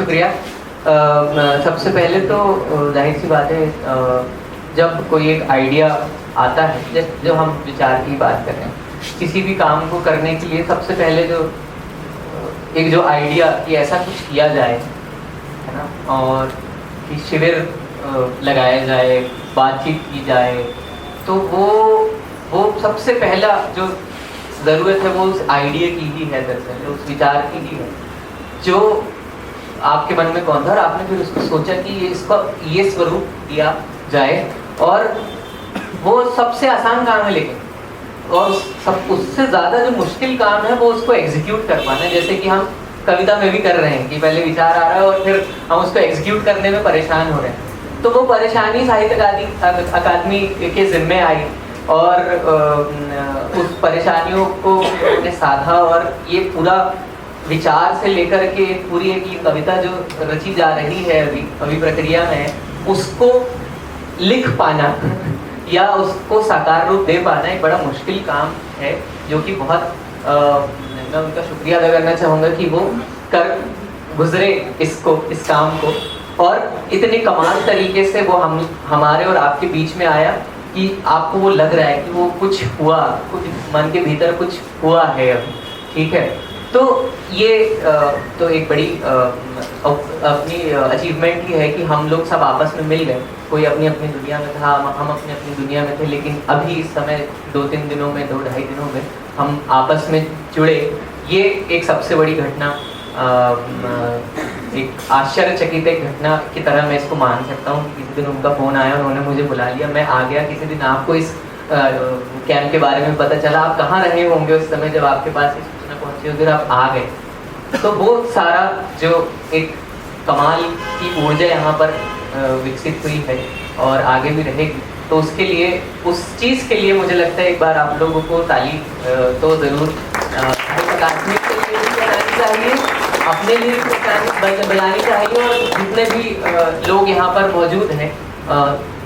शुक्रिया। सबसे पहले तो जाहिर सी बात है, जब कोई एक आइडिया आता है, जैसे जो हम विचार की बात कर रहे हैं, किसी भी काम को करने के लिए सबसे पहले जो आइडिया कि ऐसा कुछ किया जाए, है ना, और कि शिविर लगाया जाए, बातचीत की जाए, तो वो सबसे पहला जो ज़रूरत है वो उस आइडिया की ही है, दरअसल उस विचार की ही है जो आपके मन में कौन था और आपने फिर उसको सोचा कि ये स्वरूप दिया जाए। और वो सबसे आसान काम है, लेकिन और उससे ज़्यादा जो मुश्किल काम है वो उसको एग्जीक्यूट कर पाना है। जैसे कि हम कविता में भी कर रहे हैं कि पहले विचार आ रहा है और फिर हम उसको एग्जीक्यूट करने में परेशान हो रहे हैं। तो वो परेशानी साहित्य अकादमी के जिम्मे आई और उस परेशानियों को उन्होंने साधा और ये पूरा विचार से लेकर के पूरी एक कविता जो रची जा रही है अभी प्रक्रिया में, उसको लिख पाना या उसको साकार रूप दे पाना एक बड़ा मुश्किल काम है, जो कि बहुत मैं उनका शुक्रिया अदा करना चाहूँगा कि वो कर गुजरे इस काम को और इतने कमाल तरीके से वो हमारे और आपके बीच में आया कि आपको वो लग रहा है कि वो कुछ हुआ, कुछ मन के भीतर कुछ हुआ है अभी। ठीक है, तो ये तो एक बड़ी अपनी अचीवमेंट ही है कि हम लोग सब आपस में मिल गए। कोई अपनी अपनी दुनिया में था, हम अपनी अपनी दुनिया में थे, लेकिन अभी इस समय 2-3 दिनों में, 2-2.5 दिनों में हम आपस में जुड़े। ये एक सबसे बड़ी घटना, एक आश्चर्यचकित एक घटना की तरह मैं इसको मान सकता हूँ। किसी दिन उनका फ़ोन आया, उन्होंने मुझे बुला लिया, मैं आ गया। किसी दिन आपको इस कैंप के बारे में पता चला, आप कहाँ रहे होंगे उस समय जब आपके पास ये सूचना पहुँची होगी, आप आ गए। तो वो सारा जो एक कमाल की ऊर्जा यहाँ पर विकसित हुई है और आगे भी रहेगी, तो उसके लिए, उस चीज़ के लिए मुझे लगता है एक बार आप लोगों को ताली तो ज़रूर अकादमी के लिए भी बनानी चाहिए, अपने लिए भी बनानी चाहिए, और जितने भी लोग यहाँ पर मौजूद हैं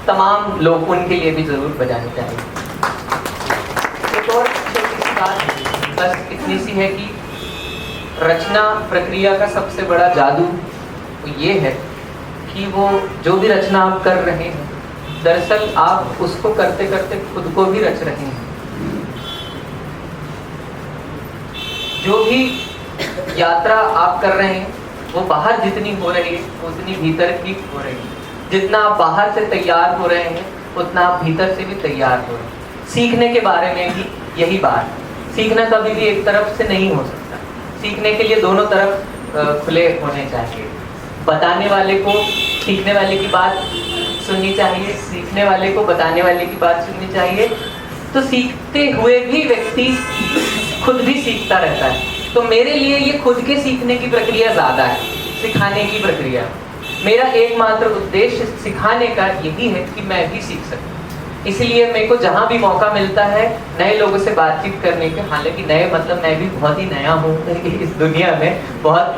तमाम लोग, उनके लिए भी ज़रूर बजानी चाहिए। एक और छोटी सी बात बस इतनी सी है कि रचना प्रक्रिया का सबसे बड़ा जादू तो ये है कि वो जो भी रचना आप कर रहे हैं, दरअसल आप उसको करते करते खुद को भी रच रहे हैं। जो भी यात्रा आप कर रहे हैं वो बाहर जितनी हो रही है उतनी भीतर की हो रही है। जितना आप बाहर से तैयार हो रहे हैं उतना आप भीतर से भी तैयार हो रहे हैं। सीखने के बारे में भी यही बात है, सीखना कभी भी एक तरफ से नहीं हो सकता। सीखने के लिए दोनों तरफ खुले होने चाहिए। बताने वाले को सीखने वाले की बात सुननी चाहिए, सीखने वाले को बताने वाले की बात सुननी चाहिए। तो सीखते हुए भी व्यक्ति खुद भी सीखता रहता है। तो मेरे लिए ये खुद के सीखने की प्रक्रिया ज़्यादा है, सिखाने की प्रक्रिया। मेरा एकमात्र उद्देश्य सिखाने का यही है कि मैं भी सीख सकूं। इसलिए मेरे को जहाँ भी मौका मिलता है नए लोगों से बातचीत करने के, हालांकि नए मतलब मैं भी बहुत ही नया हूँ इस दुनिया में, बहुत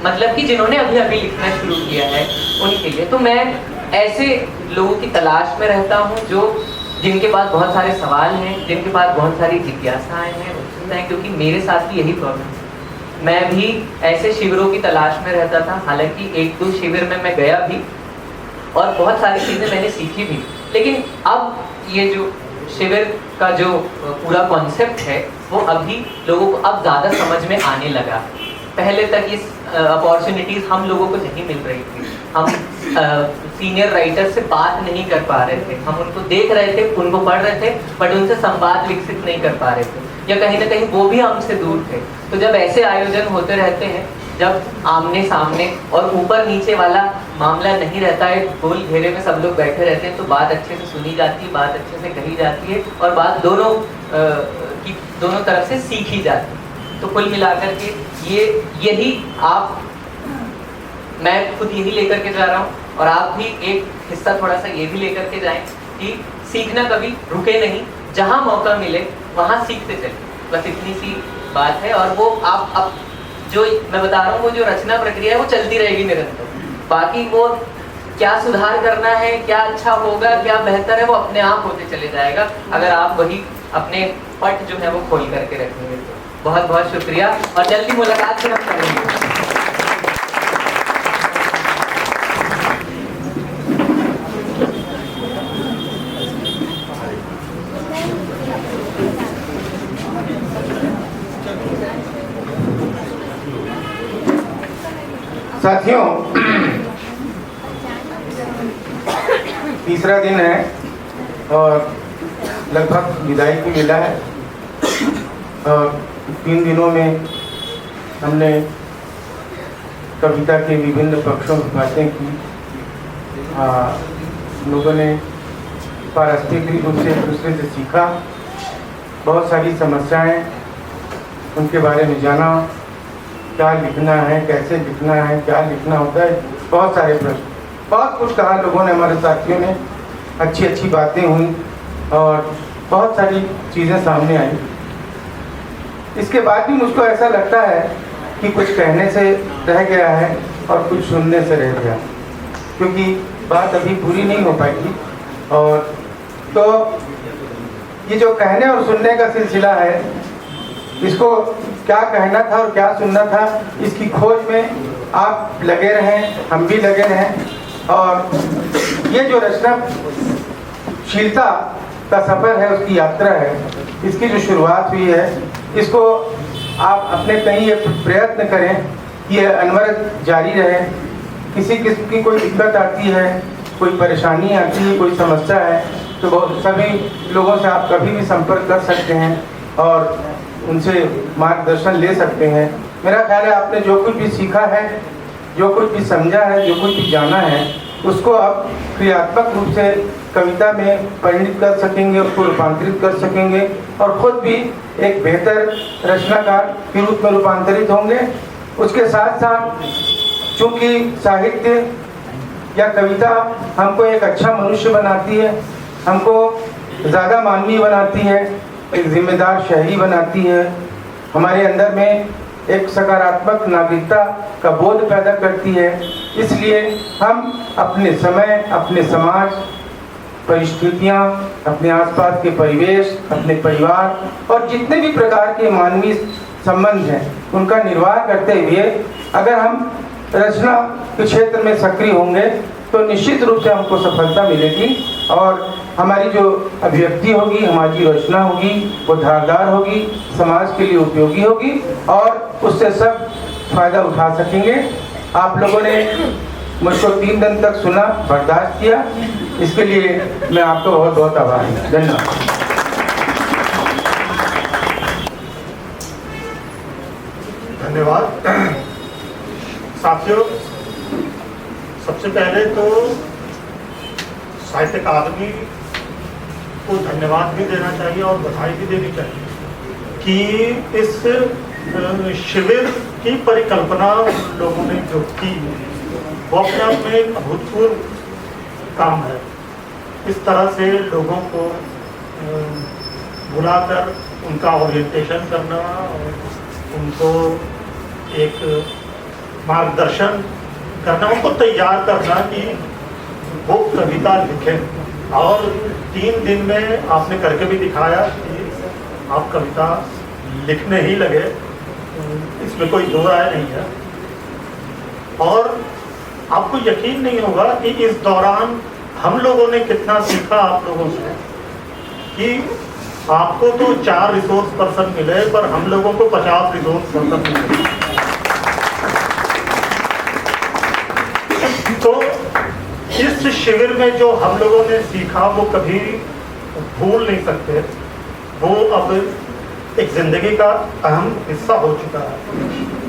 मतलब कि जिन्होंने अभी अभी लिखना शुरू किया है उनके लिए, तो मैं ऐसे लोगों की तलाश में रहता हूँ जो जिनके पास बहुत सारे सवाल हैं, जिनके पास बहुत सारी जिज्ञासाएं हैं, क्योंकि मेरे साथ भी यही प्रॉब्लम है। मैं भी ऐसे शिविरों की तलाश में रहता था। हालांकि 1-2 शिविर में मैं गया भी और बहुत सारी चीज़ें मैंने सीखी भी, लेकिन अब ये जो शिविर का जो पूरा कॉन्सेप्ट है वो अभी लोगों को अब ज़्यादा समझ में आने लगा। पहले तक ये अपॉर्चुनिटीज़ हम लोगों को नहीं मिल रही थी। हम सीनियर राइटर से बात नहीं कर पा रहे थे, हम उनको देख रहे थे, उनको पढ़ रहे थे, बट उनसे संवाद विकसित नहीं कर पा रहे थे, या कहीं ना कहीं वो भी हमसे दूर थे। तो जब ऐसे आयोजन होते रहते हैं, जब आमने सामने और ऊपर नीचे वाला मामला नहीं रहता है, गोल घेरे में सब लोग बैठे रहते हैं, तो बात अच्छे से सुनी जाती है, बात अच्छे से कही जाती है और बात दोनों तरफ से सीखी जाती है। तो कुल मिलाकर के यही आप, मैं खुद यही लेकर के जा रहा हूँ और आप भी एक हिस्सा थोड़ा सा ये भी लेकर के जाएं कि सीखना कभी रुके नहीं, जहाँ मौका मिले वहाँ सीखते चले। बस इतनी सी बात है। और वो आप अब जो मैं बता रहा हूँ, वो जो रचना प्रक्रिया है वो चलती रहेगी निरंतर। बाकी वो क्या सुधार करना है, क्या अच्छा होगा, क्या बेहतर है, वो अपने आप होते चले जाएगा अगर आप वही अपने पट जो है वो खोल करके रखेंगे। तो बहुत बहुत शुक्रिया और जल्दी मुलाकात फिर हम करेंगे। साथियों, तीसरा दिन है और लगभग विदाई की मिला है और 3 दिनों में हमने कविता के विभिन्न पक्षों की बातें की। लोगों ने पारस्परिक रूप से एक दूसरे से सीखा, बहुत सारी समस्याएं उनके बारे में जाना, क्या लिखना है, कैसे लिखना है, क्या लिखना होता है, बहुत सारे प्रश्न, बहुत कुछ कहा लोगों ने, हमारे साथियों ने, अच्छी अच्छी बातें हुई और बहुत सारी चीज़ें सामने आई। इसके बाद भी मुझको ऐसा लगता है कि कुछ कहने से रह गया है और कुछ सुनने से रह गया, क्योंकि बात अभी पूरी नहीं हो पाएगी। और तो ये जो कहने और सुनने का सिलसिला है, इसको क्या कहना था और क्या सुनना था, इसकी खोज में आप लगे रहें, हम भी लगे रहें। और ये जो रचनाशीलता का सफ़र है, उसकी यात्रा है, इसकी जो शुरुआत हुई है, इसको आप अपने कहीं ये प्रयत्न करें कि ये अनवरत जारी रहे। किसी किस्म की कोई दिक्कत आती है, कोई परेशानी आती है, कोई समस्या है, तो बहुत सभी लोगों से आप कभी भी संपर्क कर सकते हैं और उनसे मार्गदर्शन ले सकते हैं। मेरा ख्याल है आपने जो कुछ भी सीखा है, जो कुछ भी समझा है, जो कुछ भी जाना है, उसको आप क्रियात्मक रूप से कविता में परिणित कर सकेंगे, उसको रूपांतरित कर सकेंगे और ख़ुद भी एक बेहतर रचनाकार के रूप में रूपांतरित होंगे। उसके साथ साथ चूँकि साहित्य या कविता हमको एक अच्छा मनुष्य बनाती है, हमको ज़्यादा मानवीय बनाती है, एक जिम्मेदार शहरी बनाती है, हमारे अंदर में एक सकारात्मक नागरिकता का बोध पैदा करती है। इसलिए हम अपने समय, अपने समाज, परिस्थितियाँ, अपने आसपास के परिवेश, अपने परिवार और जितने भी प्रकार के मानवीय संबंध हैं, उनका निर्वाह करते हुए अगर हम रचना के क्षेत्र में सक्रिय होंगे तो निश्चित रूप से हमको सफलता मिलेगी और हमारी जो अभिव्यक्ति होगी, हमारी रचना होगी, वो धारदार होगी, समाज के लिए उपयोगी होगी और उससे सब फायदा उठा सकेंगे। आप लोगों ने मुझको 3 दिन तक सुना, बर्दाश्त किया, इसके लिए मैं आपको बहुत बहुत आभारी हूँ। धन्यवाद। धन्यवाद। साथियों, सबसे पहले तो साहित्य अकादमी को धन्यवाद भी देना चाहिए और बधाई भी देनी चाहिए कि इस शिविर की परिकल्पना लोगों ने जो की, वो अपने आप में एक अभूतपूर्व काम है। इस तरह से लोगों को बुलाकर उनका ओरिएंटेशन करना और उनको एक मार्गदर्शन करना, उनको तैयार करना कि वो कविता लिखें। और 3 दिन में आपने करके भी दिखाया कि आप कविता लिखने ही लगे, इसमें कोई दो राय नहीं है। और आपको यकीन नहीं होगा कि इस दौरान हम लोगों ने कितना सीखा आप लोगों से, कि आपको तो 4 रिसोर्स पर्सन मिले पर हम लोगों को 50 रिसोर्स पर्सन मिले। तो इस शिविर में जो हम लोगों ने सीखा वो कभी भूल नहीं सकते, वो अब एक जिंदगी का अहम हिस्सा हो चुका है।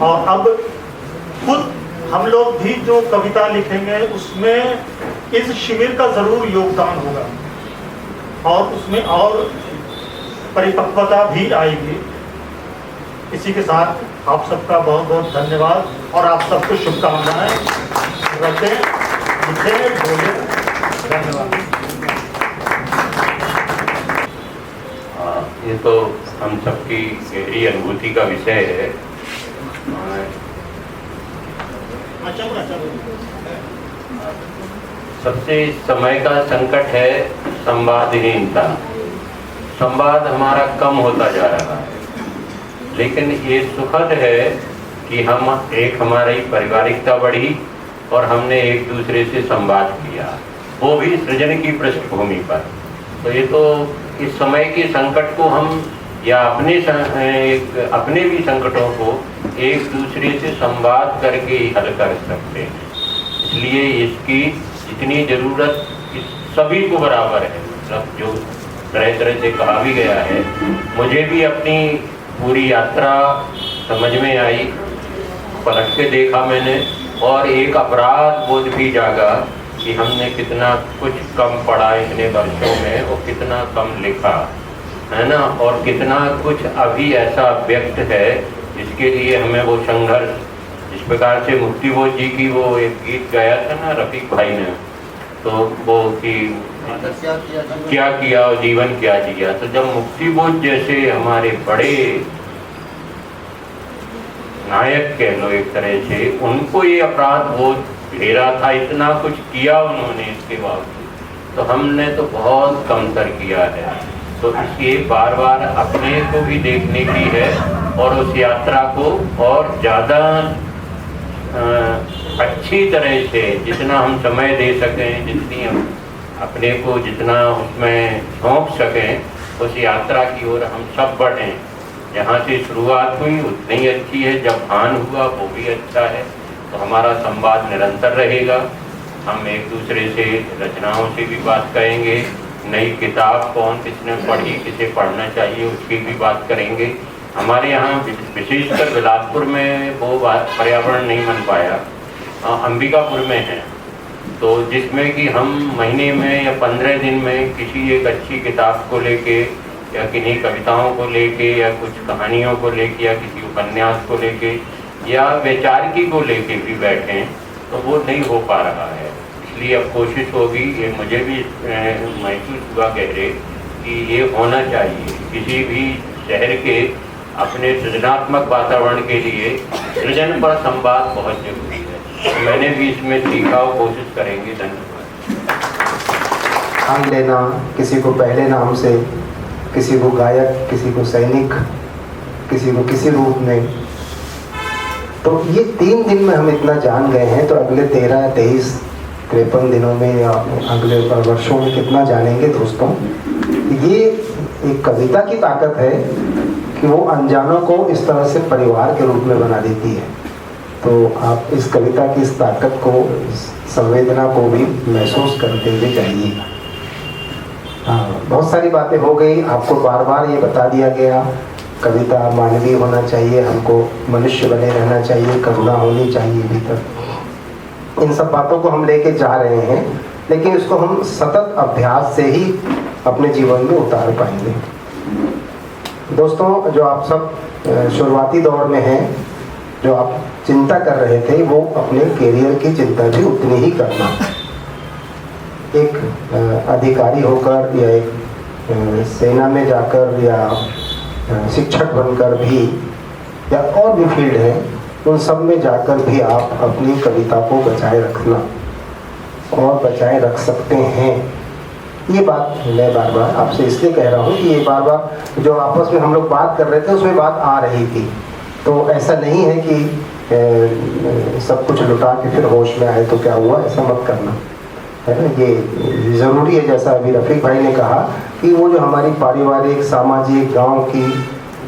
और अब खुद हम लोग भी जो कविता लिखेंगे उसमें इस शिविर का जरूर योगदान होगा और उसमें और परिपक्वता भी आएगी। इसी के साथ आप सबका बहुत बहुत धन्यवाद और आप सबको शुभकामनाएं। रखें, लिखें, बोलें। धन्यवाद। ये तो हम सबकी गहरी अनुभूति का विषय है। सबसे समय का संकट है संवादहीनता। संवाद हमारा कम होता जा रहा है, लेकिन ये सुखद है कि हमारी पारिवारिकता बढ़ी और हमने एक दूसरे से संवाद किया, वो भी सृजन की पृष्ठभूमि पर। तो ये तो इस समय के संकट को हम या अपने भी संकटों को एक दूसरे से संवाद करके ही हल कर सकते हैं। इसलिए इसकी जितनी ज़रूरत सभी को बराबर है, मतलब जो तरह तरह से कहा भी गया है। मुझे भी अपनी पूरी यात्रा समझ में आई, पलट के देखा मैंने, और एक अपराध बोध भी जागा कि हमने कितना कुछ कम पढ़ा इतने वर्षों में और कितना कम लिखा, है ना, और कितना कुछ अभी ऐसा व्यक्त है जिसके लिए हमें वो संघर्ष, जिस प्रकार से मुक्तिबोध जी की वो एक गीत गाया था ना रफीक भाई ने, तो वो कि क्या किया और जीवन क्या जिया। तो जब मुक्तिबोध जैसे हमारे बड़े नायक कह लो एक तरह से, उनको ये अपराध बोध घेरा था, इतना कुछ किया उन्होंने, इसके बावजूद तो हमने तो बहुत कमतर किया है। तो इसलिए बार बार अपने को भी देखने की है और उस यात्रा को और ज़्यादा अच्छी तरह से जितना हम समय दे सकें, जितनी हम अपने को जितना उसमें सौंप सकें, उस यात्रा की ओर हम सब बढ़ें। जहाँ से शुरुआत हुई उतनी ही अच्छी है, जब भान हुआ वो भी अच्छा है। तो हमारा संवाद निरंतर रहेगा। हम एक दूसरे से रचनाओं से भी बात करेंगे, नई किताब कौन किसने पढ़ी, किसे पढ़ना चाहिए उसकी भी बात करेंगे। हमारे यहाँ विशेषकर बिलासपुर में वो पर्यावरण नहीं बन पाया, अंबिकापुर में है, तो जिसमें कि हम महीने में या 15 दिन में किसी एक अच्छी किताब को लेके या किन्हीं कविताओं को लेके या कुछ कहानियों को लेके या किसी उपन्यास को लेके या वैचारिकी को लेके भी बैठें, तो वो नहीं हो पा रहा है। इसलिए अब कोशिश होगी, ये मुझे भी महसूस हुआ गहरे कि ये होना चाहिए। किसी भी शहर के अपने सृजनात्मक वातावरण के लिए सृजन पर संवाद बहुत जरूरी है। तो मैंने भी इसमें सीखा और कोशिश करेंगे। धन्यवाद। नाम लेना, किसी को पहले नाम से, किसी को गायक, किसी को सैनिक, किसी को किसी रूप में, तो ये 3 दिन में हम इतना जान गए हैं, तो अगले 13, 23, 53 दिनों में या अगले वर्षों में कितना जानेंगे दोस्तों। ये एक कविता की ताकत है कि वो अनजानों को इस तरह से परिवार के रूप में बना देती है। तो आप इस कविता की इस ताकत को, इस संवेदना को भी महसूस करते हुए जाइएगा। हाँ, बहुत सारी बातें हो गई, आपको बार बार ये बता दिया गया, कविता मानवीय होना चाहिए, हमको मनुष्य बने रहना चाहिए, करुणा होनी चाहिए भीतर। इन सब बातों को हम लेके जा रहे हैं, लेकिन इसको हम सतत अभ्यास से ही अपने जीवन में उतार पाएंगे। दोस्तों, जो आप सब शुरुआती दौर में हैं, जो आप चिंता कर रहे थे, वो अपने करियर की चिंता भी उतनी ही करना। एक अधिकारी होकर या एक सेना में जाकर या शिक्षक बनकर भी, या और भी फील्ड है, उन सब में जाकर भी आप अपनी कविता को बचाए रखना और बचाए रख सकते हैं। ये बात मैं बार बार आपसे इसलिए कह रहा हूँ कि ये बार बार जो आपस में हम लोग बात कर रहे थे उसमें बात आ रही थी। तो ऐसा नहीं है कि सब कुछ लुटा के फिर होश में आए तो क्या हुआ, ऐसा मत करना, है ना। ये ज़रूरी है, जैसा अभी रफीक भाई ने कहा कि वो जो हमारी पारिवारिक, सामाजिक, गांव की,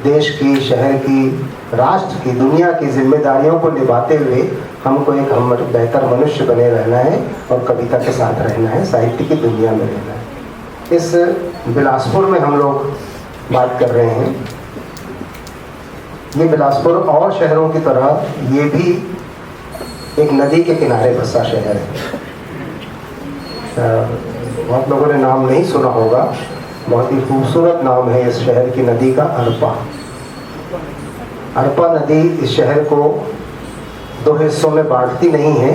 देश की, शहर की, राष्ट्र की, दुनिया की जिम्मेदारियों को निभाते हुए हमको एक बेहतर मनुष्य बने रहना है और कविता के साथ रहना है, साहित्य की दुनिया में रहना है। इस बिलासपुर में हम लोग बात कर रहे हैं। ये बिलासपुर और शहरों की तरह ये भी एक नदी के किनारे बसा शहर है। बहुत लोगों ने नाम नहीं सुना होगा, बहुत ही खूबसूरत नाम है इस शहर की नदी का, अरपा। अरपा नदी इस शहर को 2 हिस्सों में बांटती नहीं है,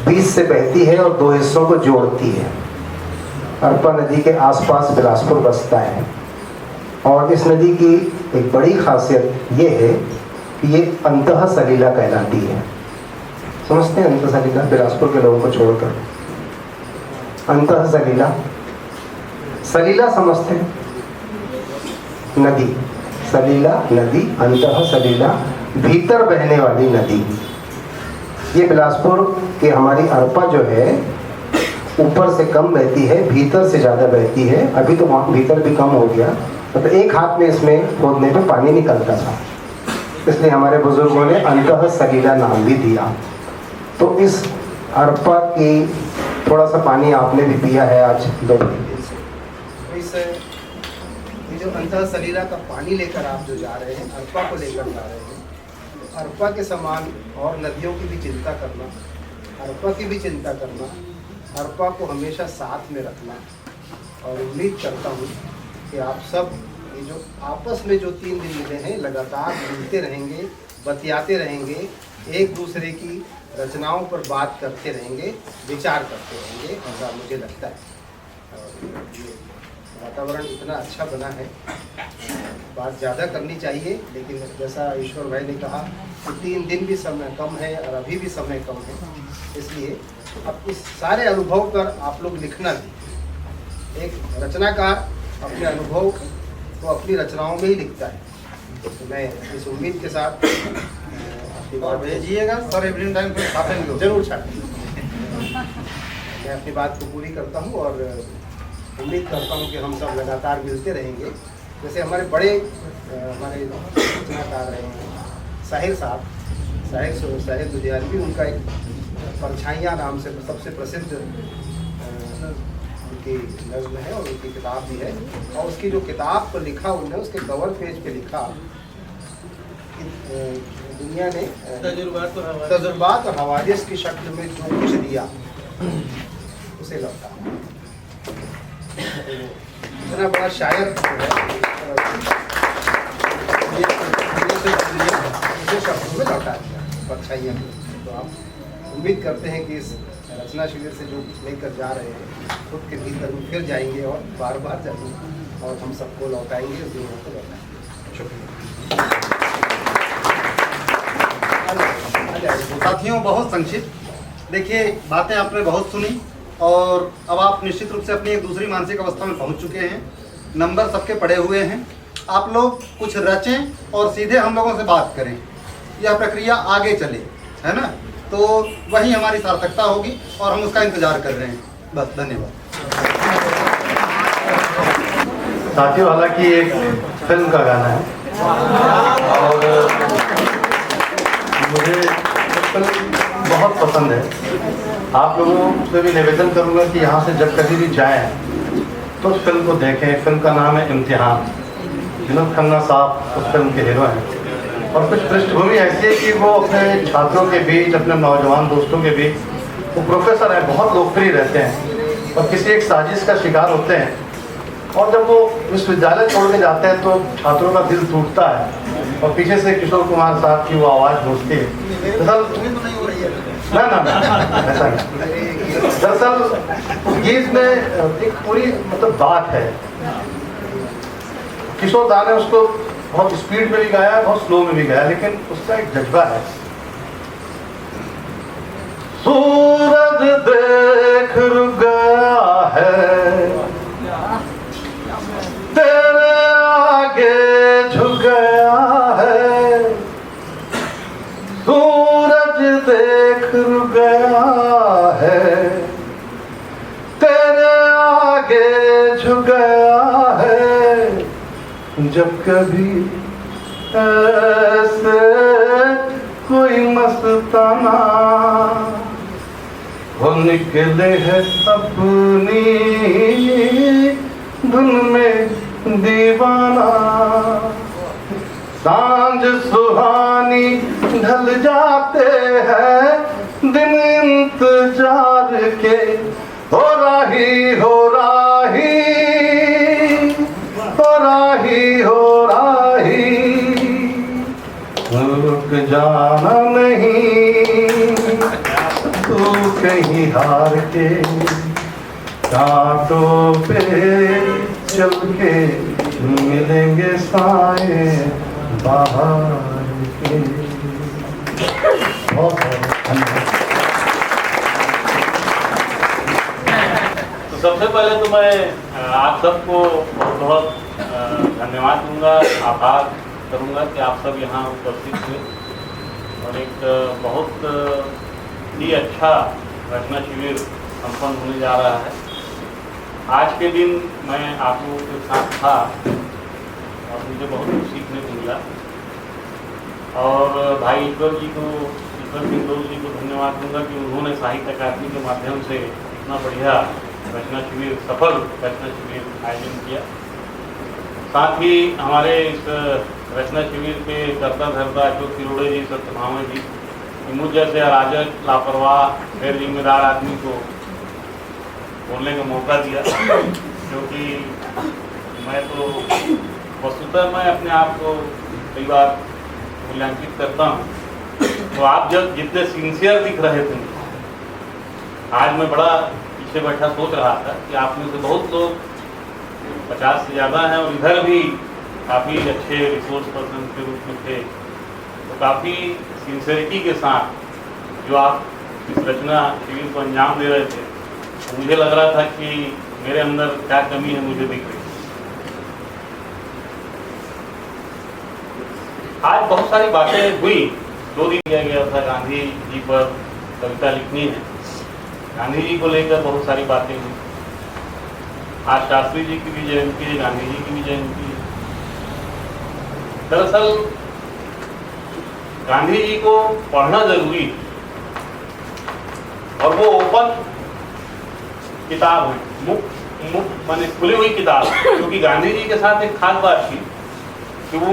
बीच से बहती है और 2 हिस्सों को जोड़ती है। अरपा नदी के आसपास बिलासपुर बसता है और इस नदी की एक बड़ी खासियत ये है कि ये अंतः सलीला कहलाती है। समझते हैं अंतः सलीला, बिलासपुर के लोगों को छोड़कर अंतः सलीला, सलीला समझते हैं, नदी, सलीला नदी, अंतः सलीला भीतर बहने वाली नदी। ये बिलासपुर की हमारी अरपा जो है ऊपर से कम बहती है, भीतर से ज़्यादा बहती है। अभी तो वहाँ भीतर भी कम हो गया, मतलब एक हाथ में इसमें खोदने पे पानी निकलता था, इसलिए हमारे बुजुर्गों ने अंतः सलीला नाम भी दिया। तो इस अरपा की थोड़ा सा पानी आपने भी पिया है आज 2 दिन से। इस ये जो अंतः सलीला का पानी लेकर आप जो जा रहे हैं, अरपा को लेकर जा रहे हैं, तो अरपा के समान और नदियों की भी चिंता करना, अरपा की भी चिंता करना, अरपा को हमेशा साथ में रखना। और उम्मीद करता हूँ कि आप सब ये जो आपस में जो 3 दिन मिले हैं लगातार मिलते रहेंगे, बतियाते रहेंगे, एक दूसरे की रचनाओं पर बात करते रहेंगे, विचार करते रहेंगे, ऐसा मुझे लगता है। और ये वातावरण इतना अच्छा बना है, बात ज़्यादा करनी चाहिए, लेकिन जैसा ईश्वर भाई ने कहा कि 3 दिन भी समय कम है और अभी भी समय कम है, इसलिए अब इस सारे अनुभव पर आप लोग लिखना भी। एक रचनाकार अपने अनुभव को अपनी रचनाओं में ही लिखता है। तो मैं इस उम्मीद के साथ आपकी बात भेजिएगा सर, एवरी टाइम पे छापेंगे, जरूर छापेंगे। मैं अपनी बात को पूरी करता हूँ और उम्मीद करता हूँ कि हम सब लगातार मिलते रहेंगे। जैसे हमारे बड़े हमारे रचनाकार रहे हैं साहिर साहब, साहिर दुधियारवी, उनका एक परछाइयाँ नाम से सबसे प्रसिद्ध उनकी नज़्म है और उनकी किताब भी है। और उसकी जो किताब पर लिखा उन्होंने, उसके कवर पेज पे लिखा दुनिया ने तजुर्बात और हवादिस की शक्ल में जो कुछ दिया उसे लौटा। इतना बड़ा शायर उसे शब्दों में लौटा दिया परछाइयाँ। तो आप उम्मीद करते हैं कि इस रचना शिविर से जो कुछ लेकर जा रहे हैं खुद के भीतर में फिर जाएंगे और बार बार जाएंगे और हम सबको लौटाएंगे, इस दुनिया को लौटाएंगे। शुक्रिया। साथियों, बहुत संक्षिप्त देखिए, बातें आपने बहुत सुनी और अब आप निश्चित रूप से अपनी एक दूसरी मानसिक अवस्था में पहुंच चुके हैं। नंबर सबके पड़े हुए हैं। आप लोग कुछ रचें और सीधे हम लोगों से बात करें, यह प्रक्रिया आगे चले, है ना? तो वही हमारी सार्थकता होगी और हम उसका इंतजार कर रहे हैं। बस, धन्यवाद। साथियों, हालांकि एक फिल्म का गाना है और मुझे फिल्म बहुत पसंद है। आप लोगों से भी निवेदन करूंगा कि यहाँ से जब कभी भी जाएं तो उस फिल्म को देखें। फिल्म का नाम है इम्तिहान। विनोद खन्ना साहब उस फिल्म के हीरो हैं और कुछ पृष्ठभूमि ऐसी है कि वो अपने छात्रों के बीच, अपने नौजवान दोस्तों के बीच, वो प्रोफेसर हैं, बहुत लोकप्रिय रहते हैं और किसी एक साजिश का शिकार होते हैं और जब वो विश्वविद्यालय छोड़ के जाते हैं तो छात्रों का दिल टूटता है और पीछे से किशोर कुमार साहब की वो आवाज़ गूंजती है। दरअसल गीत में एक पूरी मतलब बात है। किशोर दा ने उसको बहुत स्पीड में भी गाया, बहुत स्लो में भी गाया, लेकिन उसका एक जज्बा है। सूरज देख रुक गया है, तेरे आगे झुक गया है। सूरज देख रुक गया है, तेरे आगे झुक गया है। जब कभी ऐसे कोई मस्ताना वो निकले है अपनी धुन में दीवाना। सांझ सुहानी ढल जाते हैं दिन इंतजार के, हो राही हो राही, हो राही हो राही, रुक जाना नहीं तू कहीं हार के, कांटों पे चल के मिलेंगे साए बाहर के। बहुत धन्यवाद। तो सबसे पहले तो मैं आप सबको बहुत बहुत धन्यवाद दूंगा, आभार करूंगा कि आप सब यहाँ उपस्थित हुए और एक बहुत ही अच्छा रचना शिविर संपन्न होने जा रहा है। आज के दिन मैं आप लोगों के साथ था मुझे बहुत कुछ सीखने को मिला। और भाई ईश्वर सिंह दोल जी को धन्यवाद दूंगा कि उन्होंने साहित्य अकादमी के माध्यम से इतना बढ़िया रचना शिविर, सफल रचना शिविर आयोजन किया। साथ ही हमारे इस रचना शिविर के कर्ता धर्ता अशोक किरोड़े जी, सत्यभामा जी, मुझ जैसे अराजक, लापरवाह, गैर जिम्मेदार आदमी को बोलने का मौका दिया, क्योंकि मैं तो वस्तुतः मैं अपने आप को कई बार मूल्यांकित करता हूँ। तो आप जब जितने सिंसियर दिख रहे थे, आज मैं बड़ा पीछे बैठा सोच रहा था कि आप में से बहुत लोग 50 से ज़्यादा हैं और इधर भी काफ़ी अच्छे रिसोर्स पर्सन के रूप में थे। तो काफ़ी सिंसियरिटी के साथ जो आप इस रचना शिविर को अंजाम दे रहे थे, तो मुझे लग रहा था कि मेरे अंदर क्या कमी है मुझे दिख रही। आज बहुत सारी बातें हुई। 2 दिन किया गया था, गांधी जी पर कविता लिखनी है, गांधी जी को लेकर बहुत सारी बातें हुई। आज शास्त्री जी की भी जयंती है, गांधी जी की भी जयंती है। दरअसल गांधी जी को पढ़ना जरूरी है और वो ओपन किताब है, मुक्त माने खुली हुई किताब, क्योंकि गांधी जी के साथ एक खास बात थी कि वो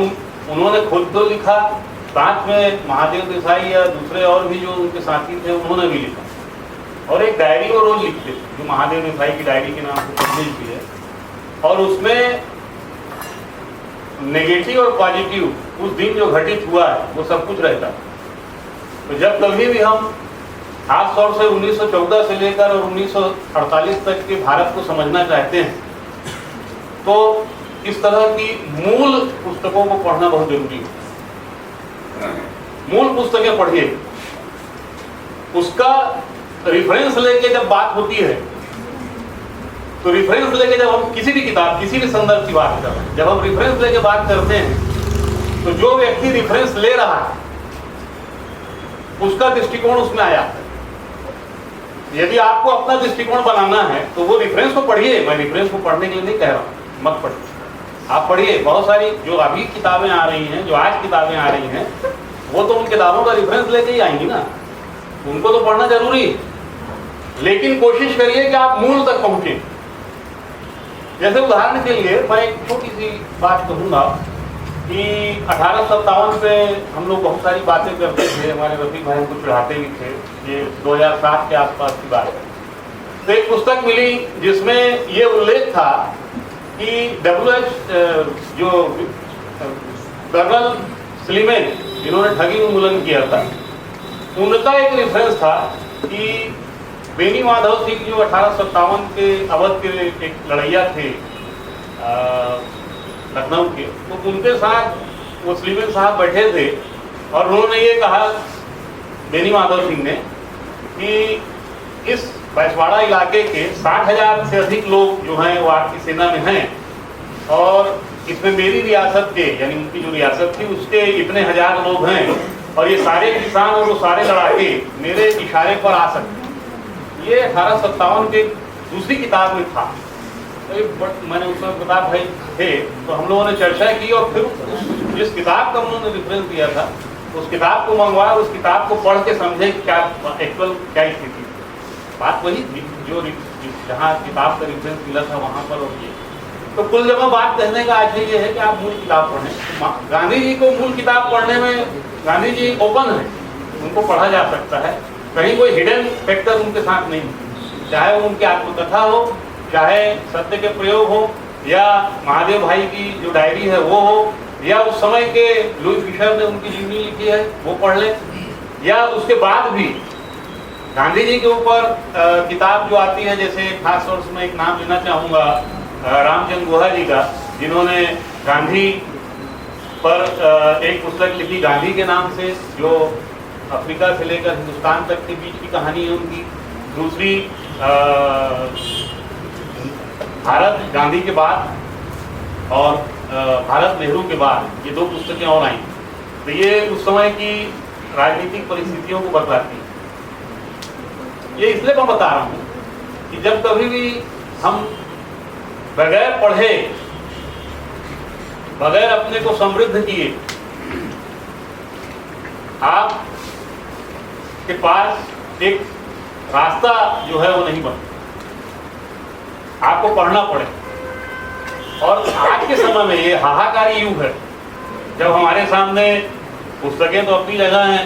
उन्होंने खुद तो लिखा, साथ में महादेव देसाई या दूसरे और भी जो उनके साथी थे उन्होंने भी लिखा। और एक डायरी वो रोज लिखते थे जो महादेव देसाई की डायरी के नाम से पब्लिश है, और उसमें नेगेटिव और पॉजिटिव उस दिन जो घटित हुआ है वो सब कुछ रहता है। तो जब कभी भी हम खास तौर से 1914 से लेकर और 1948 तक के भारत को समझना चाहते हैं, तो इस तरह की मूल पुस्तकों को पढ़ना बहुत जरूरी है। मूल पुस्तकें पढ़िए, उसका रिफरेंस लेके जब बात होती है, तो रिफरेंस लेके जब हम किसी भी किताब, किसी भी संदर्भ की बात कर रहे हैं, जब हम रिफरेंस लेके बात करते हैं, तो जो व्यक्ति रिफरेंस ले रहा है उसका दृष्टिकोण उसमें आया है। यदि आपको अपना दृष्टिकोण बनाना है तो वो रिफरेंस को पढ़िए। मैं रिफरेंस को पढ़ने के लिए नहीं कह रहा हूँ, मत पढ़िए, आप पढ़िए। बहुत सारी जो अभी किताबें आ रही हैं, जो आज किताबें आ रही हैं, वो तो उन किताबों का रिफरेंस लेके ही आएंगी ना, उनको तो पढ़ना जरूरी है। लेकिन कोशिश करिए कि आप मूल तक पहुंचे। जैसे उदाहरण के लिए मैं एक छोटी सी बात कहूँगा कि 1857 पे हम लोग बहुत सारी बातें करते थे, हमारे रफीक भाई को चढ़ाते भी थे। ये 2007 के आसपास की बात है। तो एक पुस्तक मिली जिसमें ये उल्लेख था कि जो कर्नल स्लीमेन जिन्होंने ठगी उन्मूलन किया था, उनका एक रेफरेंस था कि बेनी माधव सिंह जो 1857 के अवध के एक लड़ैया थे लखनऊ के, तो उनके साथ वो स्लीमेन साहब बैठे थे और उन्होंने ये कहा, बेनी माधव सिंह ने, कि इस बैसवाड़ा इलाके के 60,000 से अधिक लोग जो हैं वो आपकी सेना में हैं, और इसमें मेरी रियासत के, यानी उनकी जो रियासत थी उसके इतने हजार लोग हैं, और ये सारे किसान और वो सारे लड़ाके मेरे इशारे पर आ सकते हैं। ये 1857 के दूसरी किताब में था। तो मैंने उसमें किताब भाई थे, तो हम लोगों ने चर्चा की और फिर जिस किताब का उन्होंने रेफरेंस दिया था उस किताब को मंगवाया, उस किताब को पढ़ के समझे क्या एक्चुअल क्या स्थिति। बात वही थी जो जहाँ किताब का रेफरेंस मिला था वहाँ पर। और ये तो कुल जमा बात कहने का आज ये है कि आप मूल किताब पढ़ें। गांधी जी को मूल किताब पढ़ने में गांधी जी ओपन है, उनको पढ़ा जा सकता है, कहीं कोई हिडन फैक्टर उनके साथ नहीं, चाहे वो उनकी आत्मकथा हो, चाहे सत्य के प्रयोग हो, या महादेव भाई की जो डायरी है वो हो, या उस समय के लुई फिशर ने उनकी जीवनी लिखी है वो पढ़ ले, या उसके बाद भी गांधी जी के ऊपर किताब जो आती है, जैसे खास तौर से मैं एक नाम लेना चाहूँगा रामचंद्र गुहा जी का, जिन्होंने गांधी पर एक पुस्तक लिखी गांधी के नाम से, जो अफ्रीका से लेकर हिंदुस्तान तक के बीच की कहानी है उनकी। दूसरी भारत गांधी के बाद और भारत नेहरू के बाद, ये 2 पुस्तकें और आई। तो ये उस समय की राजनीतिक परिस्थितियों को बताती है। ये इसलिए मैं बता रहा हूँ कि जब कभी भी हम बगैर पढ़े बगैर अपने को समृद्ध किए आप के पास एक रास्ता जो है वो नहीं बनता, आपको पढ़ना पड़े। और आज के समय में ये हाहाकारी युग है, जब हमारे सामने पुस्तकें तो अपनी जगह हैं,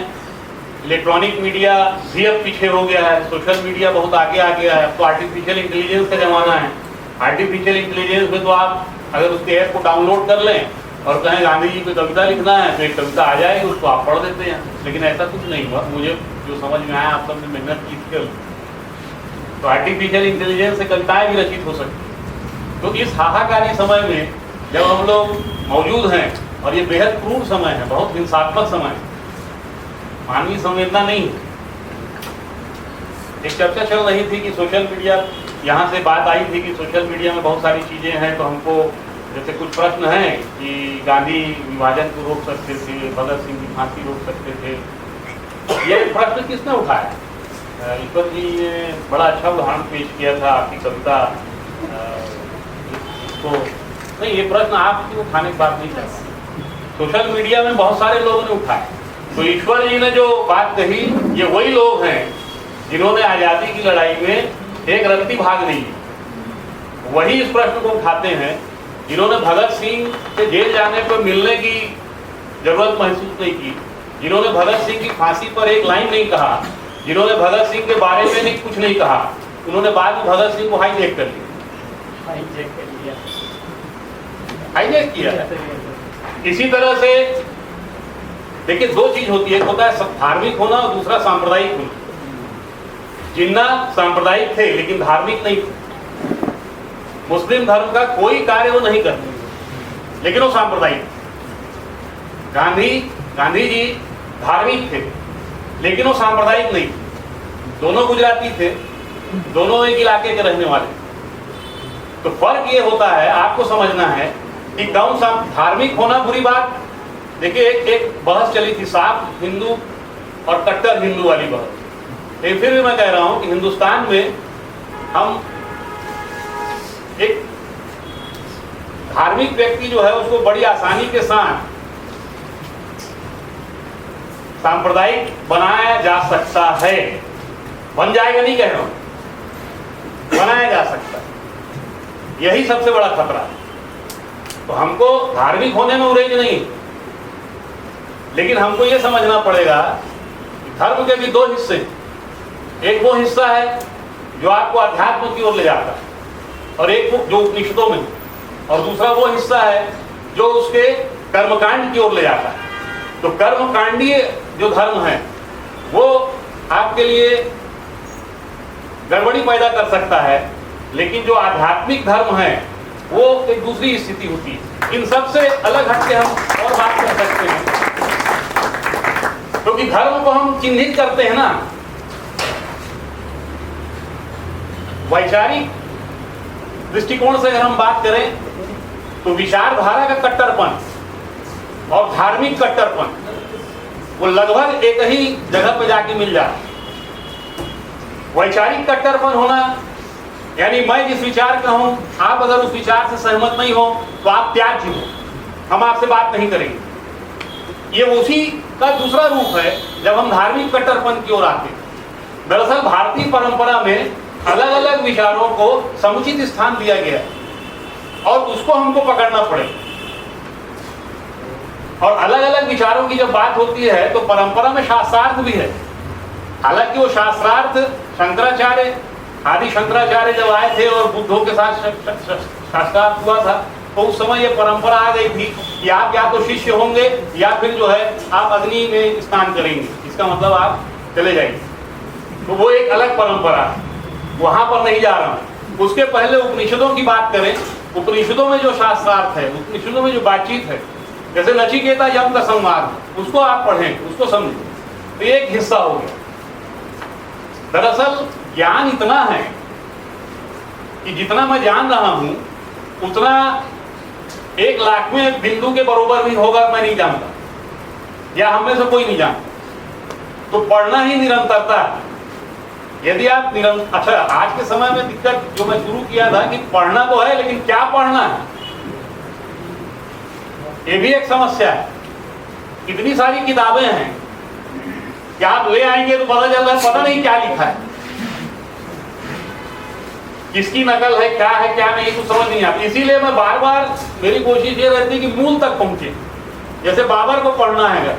इलेक्ट्रॉनिक मीडिया भी अब पीछे हो गया है, सोशल मीडिया बहुत आगे आ गया है। अब तो आर्टिफिशियल इंटेलिजेंस का ज़माना है। आर्टिफिशियल इंटेलिजेंस में तो आप अगर उसके ऐप को डाउनलोड कर लें और कहें गांधी जी को कविता लिखना है तो एक कविता आ जाएगी, उसको आप पढ़ देते हैं। लेकिन ऐसा कुछ नहीं हुआ, मुझे जो समझ में आया, आप सबने मेहनत की थी, तो आर्टिफिशियल इंटेलिजेंस से कविताएं भी रचित हो सकती। तो इस हाहाकारी समय में जब हम लोग मौजूद हैं, और ये बेहद क्रूर समय है, बहुत हिंसात्मक समय है, मानवीय संवेदना नहीं है। एक चर्चा चल रही थी कि सोशल मीडिया, यहाँ से बात आई थी कि सोशल मीडिया में बहुत सारी चीज़ें हैं, तो हमको जैसे कुछ प्रश्न हैं कि गांधी विभाजन को रोक सकते थे, भगत सिंह की फांसी रोक सकते थे। ये प्रश्न किसने उठाया? ईश्वर जी ने बड़ा अच्छा उदाहरण पेश किया था आपकी कविता। इसको नहीं, ये प्रश्न आपकी उठाने की बात नहीं करता, सोशल मीडिया में बहुत सारे लोगों ने उठाया। तो ईश्वर जी ने जो बात कही, ये वही लोग हैं जिन्होंने आज़ादी की लड़ाई में एक रत्ती भाग नहीं ली। वही इस प्रश्न को उठाते हैं जिन्होंने भगत सिंह के जेल जाने पर मिलने की जरूरत महसूस नहीं की, जिन्होंने भगत सिंह की फांसी पर एक लाइन नहीं कहा, जिन्होंने भगत सिंह के बारे में नहीं कुछ नहीं कहा, उन्होंने बाद में भगत सिंह को हाईजैक कर लिया, हाईजैक किया। इसी तरह से देखिए, दो चीज होती है, एक होता है धार्मिक होना और दूसरा सांप्रदायिक होना। जिन्ना सांप्रदायिक थे लेकिन धार्मिक नहीं थे। मुस्लिम धर्म का कोई कार्य वो नहीं करते, लेकिन वो सांप्रदायिक। गांधी जी धार्मिक थे लेकिन वो सांप्रदायिक नहीं थे। दोनों गुजराती थे, दोनों एक इलाके के रहने वाले। तो फर्क ये होता है, आपको समझना है कि कौन सा धार्मिक होना बुरी बात। देखिए, एक बहस चली थी, साफ हिंदू और कट्टर हिंदू वाली बहस। लेकिन फिर भी मैं कह रहा हूं कि हिंदुस्तान में हम एक धार्मिक व्यक्ति जो है उसको बड़ी आसानी के साथ सांप्रदायिक बनाया जा सकता है। बन जाएगा नहीं कह रहा हूं, बनाया जा सकता है। यही सबसे बड़ा खतरा है। तो हमको धार्मिक होने में उरेज नहीं, लेकिन हमको ये समझना पड़ेगा कि धर्म के भी दो हिस्से। एक वो हिस्सा है जो आपको अध्यात्म की ओर ले जाता है, और एक वो जो उपनिषदों में, और दूसरा वो हिस्सा है जो उसके कर्मकांड की ओर ले जाता है। तो कर्मकांडीय जो धर्म है वो आपके लिए गड़बड़ी पैदा कर सकता है, लेकिन जो आध्यात्मिक धर्म है वो एक दूसरी स्थिति होती है। इन सब से अलग हटके हम और बात कर सकते हैं, क्योंकि धर्म को हम चिन्हित करते हैं ना। वैचारिक दृष्टिकोण से अगर हम बात करें तो विचारधारा का कट्टरपन और धार्मिक कट्टरपन वो लगभग एक ही जगह पे जाके मिल जाता। वैचारिक कट्टरपन होना यानी मैं जिस विचार का हूं, आप अगर उस विचार से सहमत नहीं हो तो आप त्याज्य हो, हम आपसे बात नहीं करेंगे। ये उसी का दूसरा रूप है जब हम धार्मिक कट्टरपन की ओर आते हैं। दरअसल भारतीय परंपरा में अलग अलग विचारों को समुचित स्थान दिया गया है और उसको हमको पकड़ना पड़ेगा। और अलग अलग विचारों की जब बात होती है तो परंपरा में शास्त्रार्थ भी है। हालांकि वो शास्त्रार्थ शंकराचार्य, आदि शंकराचार्य जब आए थे और बुद्धों के साथ शास्त्रार्थ हुआ था, तो उस समय ये परंपरा आ गई थी कि आप या तो शिष्य होंगे या फिर जो है आप अग्नि में स्नान करेंगे, इसका मतलब आप चले जाएंगे। तो वो एक अलग परंपरा है, वहां पर नहीं जा रहा हूं। उसके पहले उपनिषदों की बात करें, उपनिषदों में जो शास्त्रार्थ है, उपनिषदों में जो बातचीत है, जैसे नचिकेता यम का संवाद, उसको आप पढ़ें, उसको समझें, तो एक हिस्सा हो गया। दरअसल ज्ञान इतना है कि जितना मैं जान रहा हूं उतना 1,00,000वें बिंदु के बरोबर भी होगा, मैं नहीं जानता, या हम में से कोई नहीं जानता। तो पढ़ना ही निरंतरता है। यदि आप अच्छा, आज के समय में दिक्कत जो मैं शुरू किया था कि पढ़ना तो है, लेकिन क्या पढ़ना है। ये भी एक समस्या है। इतनी सारी किताबें हैं कि आप ले आएंगे तो पता चल रहा है पता नहीं क्या लिखा है, किसकी नकल है, क्या नहीं, कुछ समझ नहीं आती। इसीलिए मैं बार बार मेरी कोशिश ये रहती है कि मूल तक पहुंचे। जैसे बाबर को पढ़ना है, अगर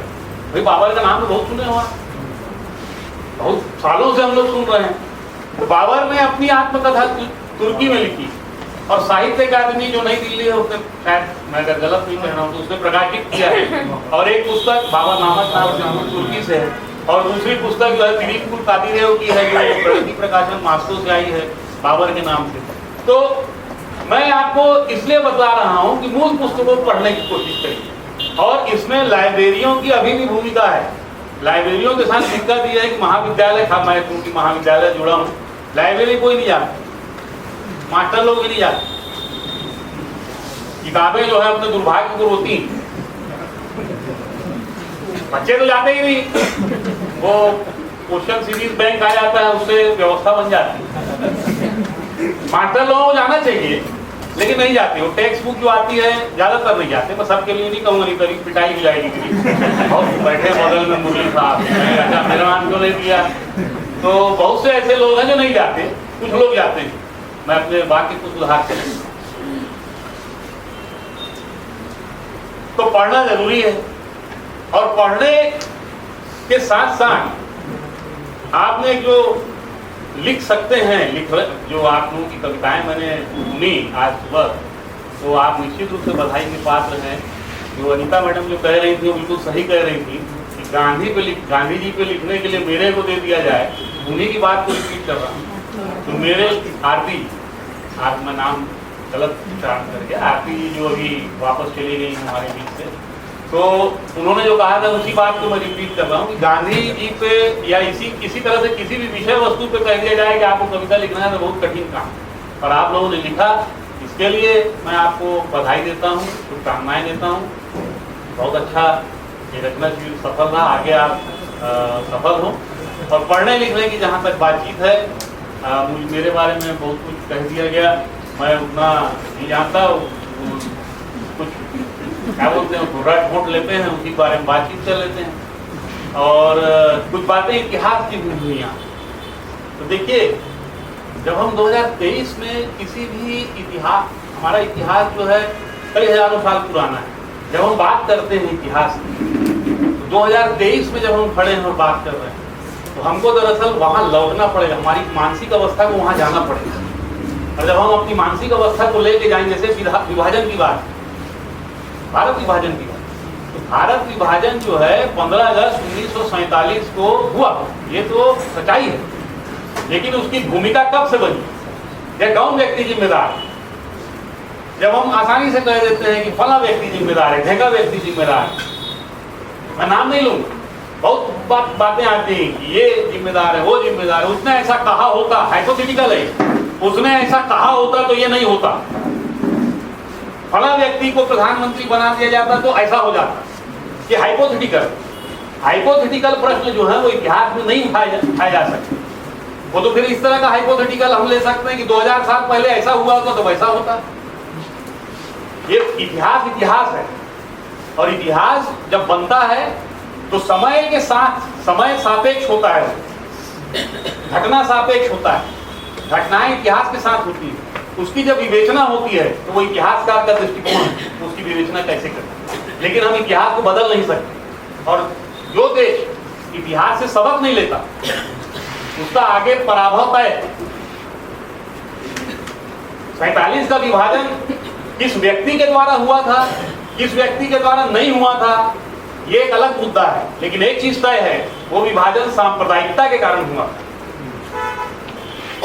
भाई बाबर का नाम तो बहुत सुने हुआ, बहुत सालों से हम लोग सुन रहे हैं। तो बाबर ने अपनी आत्मकथा तुर्की में लिखी और साहित्य अकादमी जो नई दिल्ली है उसने, शायद मैं अगर गलत नहीं कह रहा हूँ, तो उसने प्रकाशित किया है। और एक पुस्तक बाबर नामक नाम से तुर्की से है, और दूसरी पुस्तक जो है तिरिकुल कादिरेव की है, जो प्रगति प्रकाशन मास्को से आई है बाबर के नाम से। तो मैं आपको इसलिए बता रहा हूँ कि मूल पुस्तकों को पढ़ने की कोशिश करिए। और इसमें लाइब्रेरियों की अभी भी भूमिका है। लाइब्रेरियों के साथ दिक्कत यह है कि महाविद्यालय था, मैं क्योंकि महाविद्यालय जुड़ा हूँ, लाइब्रेरी कोई नहीं जाता, मास्टर लोग भी नहीं जाते। किताबें जो है अपने दुर्भाग्य को रोती, बच्चे तो जाते ही नहीं, वो क्वेश्चन सीरीज बैंक आ जाता है, उससे व्यवस्था बन जाती है। मास्टर लोगों को जाना चाहिए लेकिन नहीं जाते। वो टेक्स्ट बुक जो आती है ज्यादातर नहीं जाते। मैं सबके लिए नहीं कहूँगा, नहीं कभी पिटाई की जाएगी। और बैठे बगल में मुरली साहब, अच्छा मेरा नाम क्यों नहीं दिया। तो बहुत से ऐसे लोग हैं जो नहीं जाते, कुछ लोग जाते हैं। मैं अपने बाकी को सुधार करूँ तो पढ़ना जरूरी है। और पढ़ने के साथ साथ आपने जो लिख सकते हैं, जो आप लोगों की कविताएं मैंने सुनी आज सुबह, तो आप निश्चित रूप से बधाई के पात्र हैं। जो अनीता मैडम जो कह रही थी वो बिल्कुल सही कह रही थी कि गांधी जी पे लिखने के लिए मेरे को दे दिया जाए, उन्हीं की बात को रिपीट कर रहा हूँ। तो मेरे आरती, आज मैं नाम गलत उच्चारण करके, आरती जी जो अभी वापस चली गई हमारे बीच से, तो उन्होंने जो कहा था उसी बात को मैं रिपीट कर रहा हूँ कि गांधी जी पे या इसी तरह से किसी भी विषय वस्तु पे कह दिया जाए कि आपको कविता लिखना है तो बहुत कठिन काम, और आप लोगों ने लिखा, इसके लिए मैं आपको बधाई देता हूँ, शुभकामनाएं देता हूँ। बहुत अच्छा ये रचना सफल रहा, आगे आप सफल हो। और पढ़ने लिखने की जहाँ तक बातचीत है, मेरे बारे में बहुत कुछ कह दिया गया, मैं उतना नहीं जानता। कुछ क्या बोलते हैं, वोट लेते हैं, उसी बारे में बातचीत कर लेते हैं। और कुछ बातें इतिहास की भी हुई यहाँ। तो देखिए, जब हम 2023 में किसी भी इतिहास, हमारा इतिहास जो है कई हजारों साल पुराना है, जब हम बात करते हैं इतिहास की, तो 2023 में जब हम खड़े हैं और बात कर रहे हैं, तो हमको दरअसल वहाँ लौटना पड़ेगा, हमारी मानसिक अवस्था को वहाँ जाना पड़ेगा। और जब हम अपनी मानसिक अवस्था को लेके जाएंगे, जैसे विभाजन की बात, भारत विभाजन की बात, तो भारत विभाजन जो है 15 अगस्त 1947 को हुआ, ये तो सच्चाई है। लेकिन उसकी भूमिका कब से बनी, या कौन व्यक्ति जिम्मेदार? जब हम आसानी से कह देते हैं कि फला व्यक्ति जिम्मेदार है, ढेका व्यक्ति जिम्मेदार है, मैं नाम नहीं लूंगा, बहुत बातें आती हैं कि ये जिम्मेदार है, वो जिम्मेदार है, उसने ऐसा कहा होता, हाइपोथेटिकल है, उसने ऐसा कहा होता तो ये नहीं होता, फला व्यक्ति को प्रधानमंत्री बना दिया जाता तो ऐसा हो जाता। ये हाइपोथेटिकल प्रश्न जो है वो इतिहास में नहीं उठाए जा सकते। वो तो फिर इस तरह का हाइपोथेटिकल हम ले सकते हैं कि 2000 साल पहले ऐसा हुआ होता तो वैसा होता। ये इतिहास है, और इतिहास जब बनता है तो समय के साथ, समय सापेक्ष होता है, घटना सापेक्ष होता है, घटनाएं इतिहास के साथ होती है। उसकी जब विवेचना होती है तो वो इतिहासकार का दृष्टिकोण है, उसकी विवेचना कैसे करते। लेकिन हम इतिहास को बदल नहीं सकते, और जो देश इतिहास से सबक नहीं लेता उसका आगे पराभव तय। 47 का विभाजन किस व्यक्ति के द्वारा हुआ था, किस व्यक्ति के द्वारा नहीं हुआ था, ये एक अलग मुद्दा है। लेकिन एक चीज तय है, वो विभाजन सांप्रदायिकता के कारण हुआ।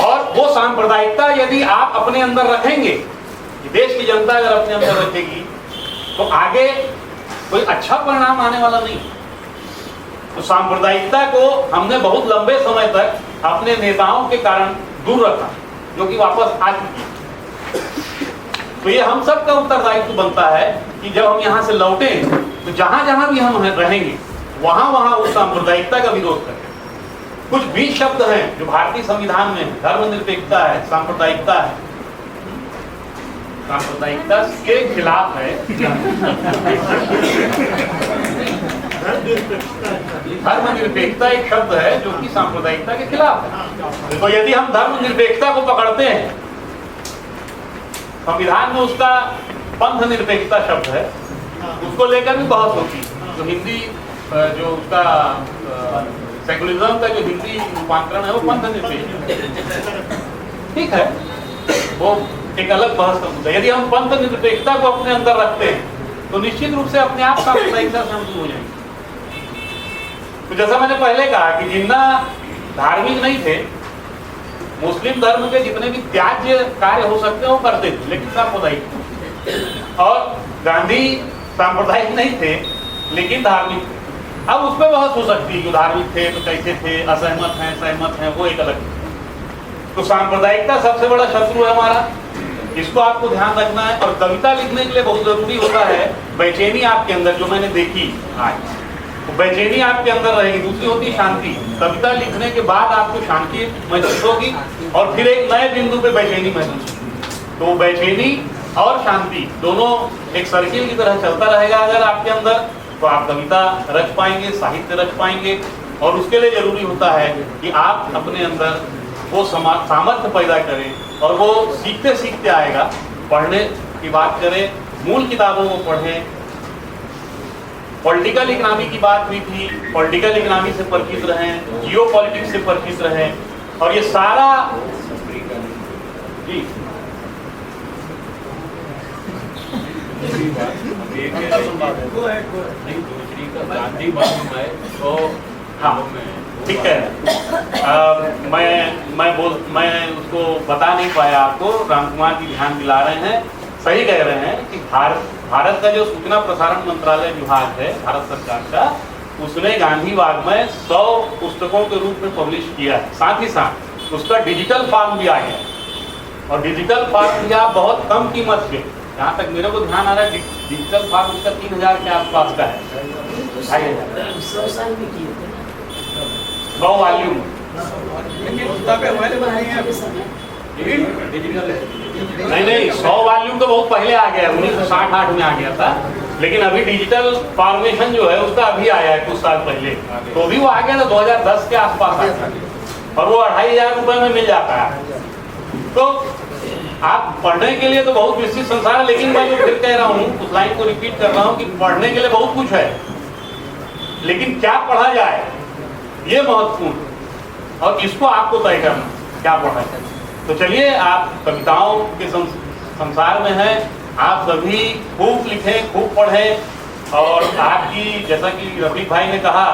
और वो सांप्रदायिकता यदि आप अपने अंदर रखेंगे, देश की जनता अगर अपने अंदर रखेगी, तो आगे कोई अच्छा परिणाम आने वाला नहीं। तो सांप्रदायिकता को हमने बहुत लंबे समय तक अपने नेताओं के कारण दूर रखा, जो कि वापस आ चुकी है। तो ये हम सब का उत्तरदायित्व बनता है कि जब हम यहाँ से लौटे तो जहां जहां भी हम रहेंगे वहां वहां उस सांप्रदायिकता का विरोध करें। कुछ बीज शब्द हैं जो भारतीय संविधान में है, धर्मनिरपेक्षता है, सांप्रदायिकता है। सांप्रदायिकता के खिलाफ है। धर्मनिरपेक्षता एक शब्द है जो कि सांप्रदायिकता के खिलाफ है। तो यदि हम धर्मनिरपेक्षता को पकड़ते हैं, संविधान में उसका पंथ निरपेक्षता शब्द है, उसको लेकर भी बहस होती है। तो हिंदी जो उसका सेकुलरिज्म का जो हिंदी रूपांतरण है वो पंथ निरपेक्ष, ठीक है, वो एक अलग बहस का मुद्दा। यदि हम पंथ निरपेक्षता को अपने अंदर रखते हैं तो निश्चित रूप से अपने आप सांप्रदायिकता से हम दूर हो जाएंगे। तो जैसा मैंने पहले कहा कि जितना धार्मिक नहीं थे, मुस्लिम धर्म के जितने भी त्याज्य कार्य हो सकते हैं वो करते थे, लेकिन सांप्रदायिक। और गांधी सांप्रदायिक नहीं थे लेकिन धार्मिक थे। अब उस पर बहस हो सकती है कि धार्मिक थे तो कैसे थे, असहमत हैं, सहमत हैं, वो एक अलग है। तो सांप्रदायिकता सबसे बड़ा शत्रु है हमारा, इसको आपको ध्यान रखना है। और कविता लिखने के लिए बहुत जरूरी होता है बेचैनी आपके अंदर, जो मैंने देखी आज, तो बेचैनी आपके अंदर रहेगी। दूसरी होती है शांति। कविता लिखने के बाद आपको शांति महसूस होगी और फिर एक नए बिंदु पे बेचैनी महसूस होगी। तो बेचैनी और शांति दोनों एक सर्किल की तरह चलता रहेगा अगर आपके अंदर, तो आप कविता रच पाएंगे, साहित्य रच पाएंगे। और उसके लिए जरूरी होता है कि आप अपने अंदर वो सामर्थ्य पैदा करें, और वो सीखते सीखते आएगा। पढ़ने की बात करें, मूल किताबों को पढ़ें। पॉलिटिकल इकोनॉमी की बात हुई थी, पॉलिटिकल इकोनॉमी से परिचित रहें, जियो पॉलिटिक्स से परिचित रहें। और ये सारा जी हाँ ठीक है। मैं उसको बता नहीं पाया आपको, राम कुमार जी ध्यान दिला रहे हैं, सही कह रहे हैं कि भारत का जो सूचना प्रसारण मंत्रालय विभाग है भारत सरकार का, उसने गांधी वाङ्मय 100 पुस्तकों के रूप में पब्लिश किया है। साथ ही साथ उसका डिजिटल फॉर्म भी आ गया, और डिजिटल फॉर्म भी आप बहुत कम कीमत पे, जहाँ तक मेरे को ध्यान आ रहा है, डिजिटल फॉर्म उसका 3000 के आसपास का है, 100 वॉल्यूम। नहीं 100 वॉल्यूम तो बहुत पहले आ गया, 1968 में आ गया था। लेकिन अभी डिजिटल फॉर्मेशन जो है उसका अभी आया है कुछ साल पहले, तो अभी वो आ गया था 2010 के आसपास आ गया, और वो 2500 रुपए में मिल जाता है। तो आप पढ़ने के लिए तो बहुत विस्तृत संसार है, लेकिन मैं जो फिर कह रहा हूँ, उस लाइन को रिपीट कर रहा हूँ कि पढ़ने के लिए बहुत कुछ है, लेकिन क्या पढ़ा जाए ये महत्वपूर्ण, और इसको आपको तय करना क्या पढ़ना चाहिए। तो चलिए, आप कविताओं के संसार में हैं, आप सभी खूब लिखें, खूब पढ़ें। और आपकी, जैसा कि रफीक भाई ने कहा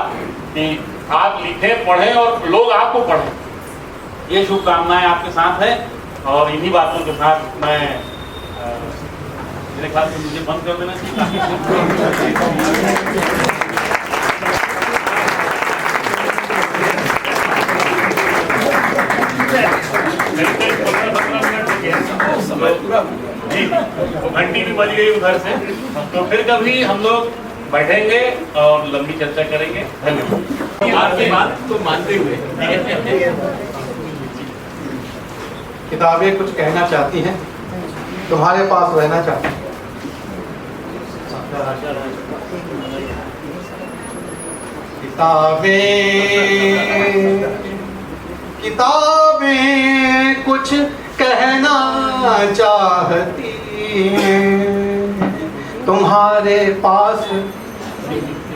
कि आप लिखें, पढ़ें और लोग आपको पढ़ें, ये शुभकामनाएं आपके साथ हैं। और इन्हीं बातों के साथ मैं मेरे ख्याल से मुझे बंद कर देना जी, वो घंटी भी बज गई उधर से। तो फिर कभी हम लोग बैठेंगे और लंबी चर्चा करेंगे। धन्यवाद। आपकी बात को मानते हुए किताबें कुछ कहना चाहती हैं, तुम्हारे पास रहना चाहती हैं। किताबें कुछ कहना चाहती हैं, तुम्हारे पास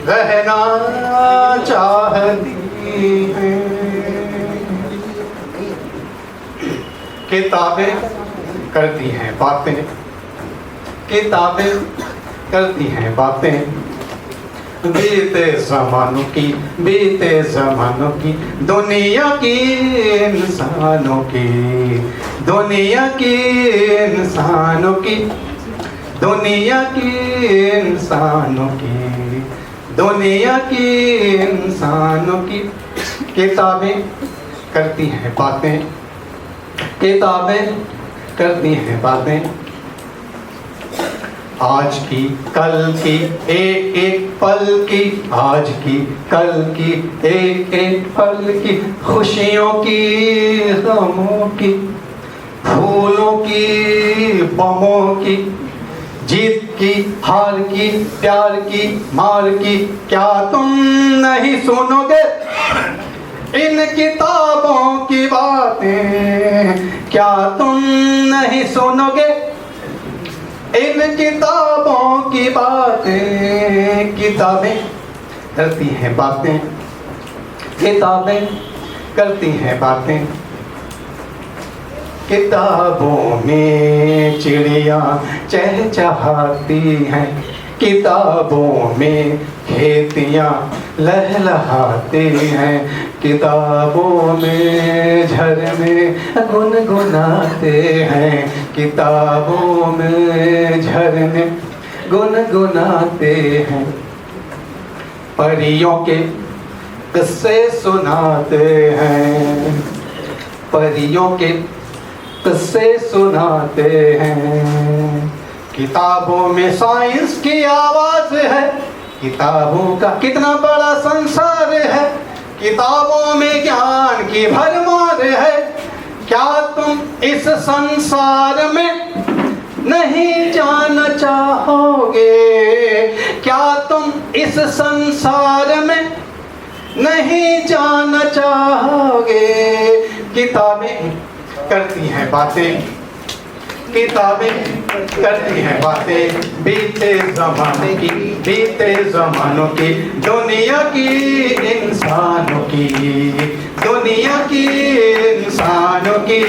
रहना चाहती हैं। किताबें करती हैं बातें, किताबें करती हैं बातें, बीते ज़मानों की, बीते ज़मानों की, दुनिया की इंसानों की, दुनिया की इंसानों की, दुनिया की इंसानों की, दुनिया की इंसानों की। किताबें करती हैं बातें, किताबें करती हैं बातें, आज की कल की एक एक पल की, आज की कल की एक एक पल की, खुशियों की गमों की, फूलों की, बमों की, जीत की, हार की, प्यार की, मार की, क्या तुम नहीं सुनोगे इन किताबों की बातें? क्या तुम नहीं सुनोगे इन किताबों की बातें? किताबें करती हैं बातें, किताबें करती हैं बातें। किताबों में चिड़िया चहचहाती हैं, किताबों में खेतियाँ लहलहाती हैं, किताबों में झरने गुनगुनाते हैं, किताबों में झरने गुनगुनाते हैं। परियों के किस्से सुनाते हैं, परियों के किस्से सुनाते हैं। किताबों में साइंस की आवाज है, किताबों का कितना बड़ा संसार है, किताबों में ज्ञान की भरमार है। क्या तुम इस संसार में नहीं जाना चाहोगे? क्या तुम इस संसार में नहीं जाना चाहोगे? किताबें करती हैं बातें, किताबें करती हैं बातें, बीते ज़माने की, बीते ज़मानों की, दुनिया की इंसानों की, दुनिया की इंसानों की,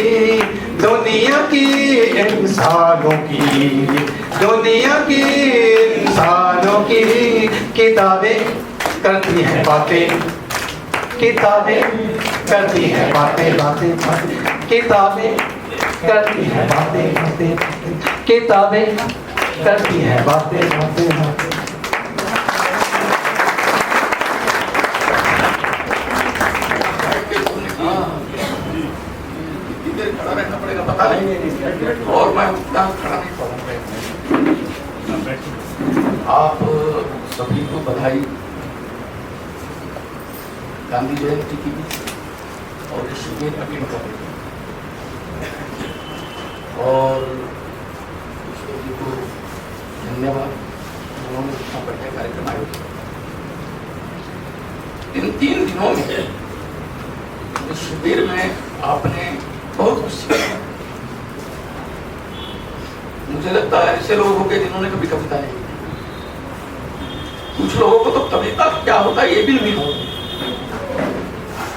दुनिया की इंसानों की, दुनिया की इंसानों की। किताबें करती हैं बातें, किताबें करती हैं बातें, बातें बातें, किताबें करती हैं बातें, बातें बातें, किताबें करती हैं बातें, बातें बातें। खड़ा रहना पड़ेगा, पता नहीं, और मैं उतना खड़ा नहीं पाऊंगा। आप सभी को बधाई गांधी जयंती की और इस शिविर अटेंड कर रहे हैं, और जी को धन्यवाद, उन्होंने इतना बढ़िया कार्यक्रम आयोजित किया। इन 3 दिनों में इस शिविर में आपने बहुत कुछ सीखा। मुझे लगता है ऐसे लोग होंगे जिन्होंने कभी कविता नहीं लिखी, कुछ लोगों को तो कविता क्या होता है ये भी नहीं होता,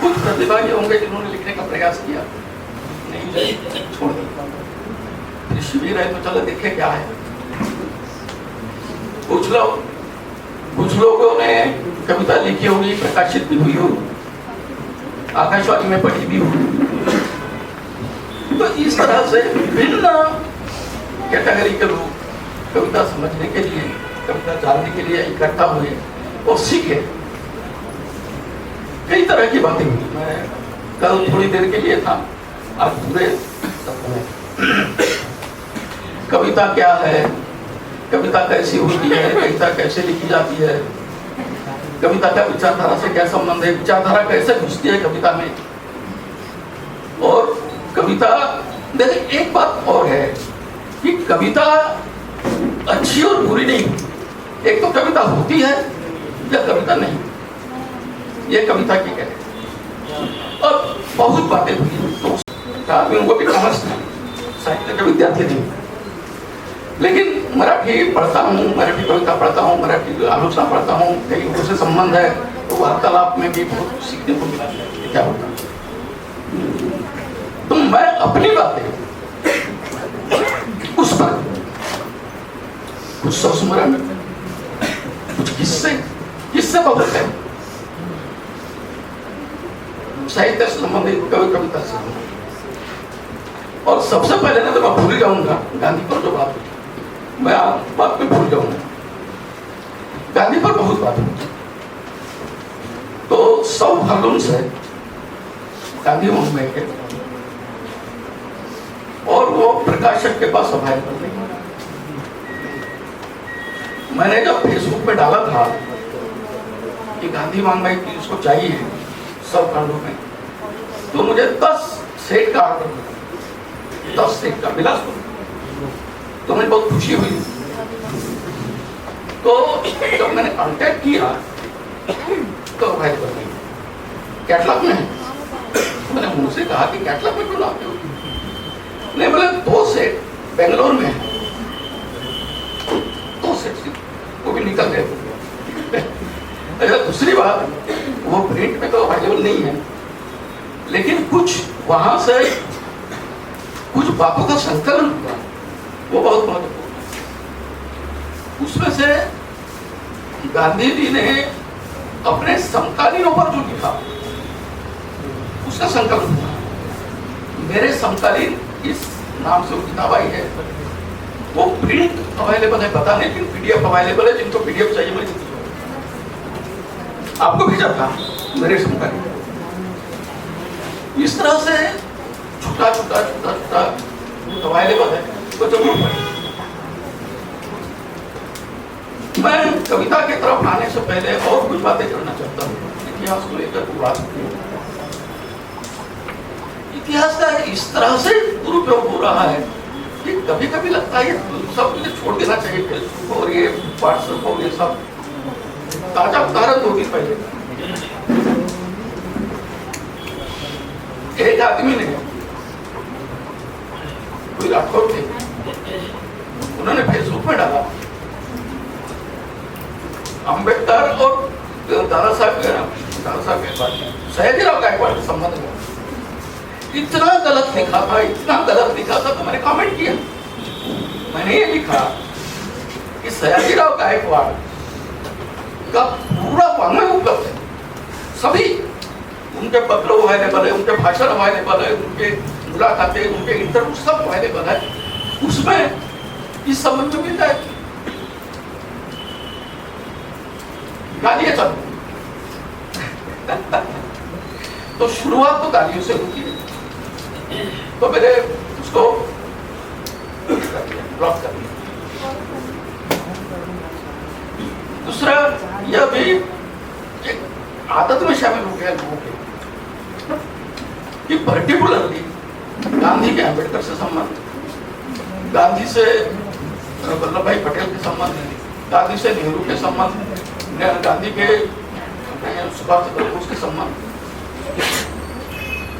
कुछ प्रतिभागी होंगे जिन्होंने लिखने का प्रयास किया, नहीं छोड़ दिया। शिविर है तो चलो देखे क्या है। कुछ लोगों ने कविता लिखी होगी, प्रकाशित भी हुई हो, आकाशवाणी में पढ़ी भी हो। तो इस तरह से विभिन्न कैटेगरी के लोग कविता समझने के लिए, कविता जानने के लिए इकट्ठा हुए और सीखे। कई तरह की बातें हुई। मैं कल थोड़ी देर के लिए था, आज पूरे कविता क्या है, कविता कैसी होती है, कविता कैसे लिखी जाती है, कविता का विचारधारा से क्या संबंध है, विचारधारा कैसे घुसती है कविता में। और कविता देखिए एक बात और है कि कविता अच्छी और बुरी नहीं, एक तो कविता होती है या कविता नहीं, ये कविता की कह। और बहुत बातें हुई तो आदमियों को भी समझना, साहित्य का विद्यार्थी नहीं, लेकिन मराठी पढ़ता हूँ, मराठी कविता पढ़ता हूँ, मराठी आलोचना पढ़ता हूँ, कई उनसे संबंध है, तो वार्तालाप में भी बहुत कुछ सीखने को मिला है क्या होता है। तो मैं अपनी बातें उस पर कुछ संस्मरण, कुछ किस्से बहुत है साहित्य से संबंधित, कविता से। और सबसे पहले ना तो मैं भूल जाऊंगा गांधी पर जो बात हुई, मैं बात में भूल जाऊंगा। गांधी पर बहुत बात हुई, तो 100 वॉल्यूम्स है गांधी मूवमेंट के, और वो प्रकाशक के पास अवेलेबल नहीं। मैंने जब फेसबुक पे डाला था कि गांधी वाङ्मय की उसको चाहिए 100 खंडों में, तो मुझे 10 सेट का ऑर्डर मिला। 10 सीट का बिलासपुर, तो मुझे बहुत खुशी हुई। तो जब मैंने कांटेक्ट किया तो अवेलेबल नहीं, कैटलॉग में है। मैंने मुझसे कहा कि कैटलॉग में क्यों लाते हो? नहीं, बोले 2 सेट बेंगलोर में है, 2 सेट वो भी निकल गए। अच्छा, दूसरी बात, वो प्रिंट में तो अवेलेबल नहीं है, लेकिन कुछ वहां से कुछ बातों का संकलन हुआ, वो बहुत महत्वपूर्ण है। उसमें से गांधी जी ने अपने समकालीनों पर जो लिखा उसका संकलन हुआ। मेरे समकालीन इस नाम से वो किताब आई है, वो प्रिंट अवेलेबल है पता नहीं, लेकिन पीडीएफ अवेलेबल है। जिनको पीडीएफ चाहिए मैं आपको भेजा था मेरे समकालीन। इस तरह से छोटा छोटा अवेलेबल है, तो जरूर पढ़ें। मैं कविता की तरफ आने से पहले और कुछ बातें करना चाहता हूँ इतिहास को लेकर। इतिहास का इस तरह से दुरुपयोग हो रहा है कि कभी कभी लगता है सब कुछ छोड़ देना चाहिए, फेसबुक और ये व्हाट्सएप और ये सब। ताजा उदाहरण 2 दिन पहले एक आदमी ने, कोई राठौर थे, उन्होंने फेसबुक में डाला अंबेडकर और दादा साहब सयाजीराव गायकवाड़ के संबंध में इतना गलत लिखा था, इतना गलत लिखा था। तो मैंने कमेंट किया, मैंने ये लिखा कि सयाजीराव गायकवाड़ का पूरा वांग्मय उपलब्ध है, सभी उनके पत्र अवेलेबल है, उनके भाषण अवेलेबल है, उनके मुलाकातें, उनके इंटरव्यू सब अवेलेबल है। उसमें इस संबंध में मिल जाए। गालियां चल तो शुरुआत तो गालियों से होती है, तो मैंने उसको ब्लॉक कर दिया। दूसरा, यह भी एक आदत में शामिल हो गया लोगों के कि पर्टिकुलरली गांधी के अम्बेडकर से संबंध, गांधी से वल्लभ भाई पटेल के संबंध, गांधी से नेहरू के संबंध, गांधी के सुभाष चंद्र बोस के संबंध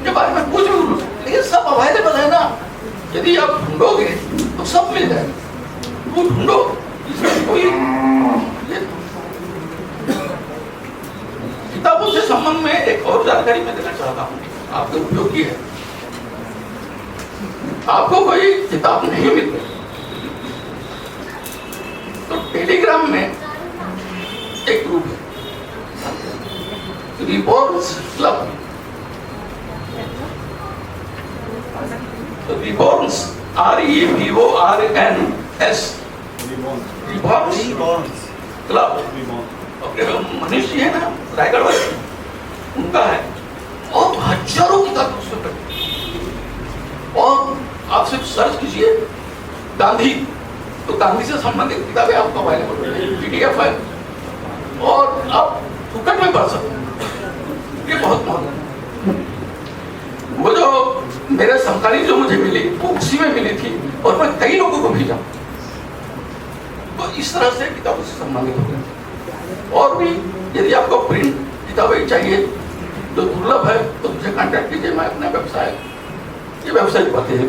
के बारे में कुछ भी, लेकिन सब अवेलेबल है ना। यदि आप ढूंढोगे तो सब मिल जाएगा, वो ढूंढो, इसमें कोई किताबों से संबंध में एक और जानकारी मैं देना चाहता हूँ, आपके उपयोग की है। आपको कोई किताब नहीं मिल रही तो टेलीग्राम में एक ग्रुप है, रिबॉर्न्स club. रिबॉर्न्स REBORNS रिबॉर्न्स club, Manish ji है ना रायगढ़ वाले, उनका है, और हजारों किताबें उसमें पढ़ी। और आप सिर्फ सर्च कीजिए गांधी, तो गांधी से संबंधित किताबें आपको अवेलेबल है, PDF है, और आप फुकट में पढ़ सकते हैं। ये बहुत महत्वपूर्ण। वो जो मेरे समकालीन जो मुझे मिली वो उसी में मिली थी, और मैं कई लोगों को भेजा। तो इस तरह से किताबों से संबंधित हो गए। और भी यदि आपको प्रिंट किताबें चाहिए जो दुर्लभ है तो मुझे कांटेक्ट कीजिए। मैं अपना व्यवसाय, ये वेबसाइट पते है,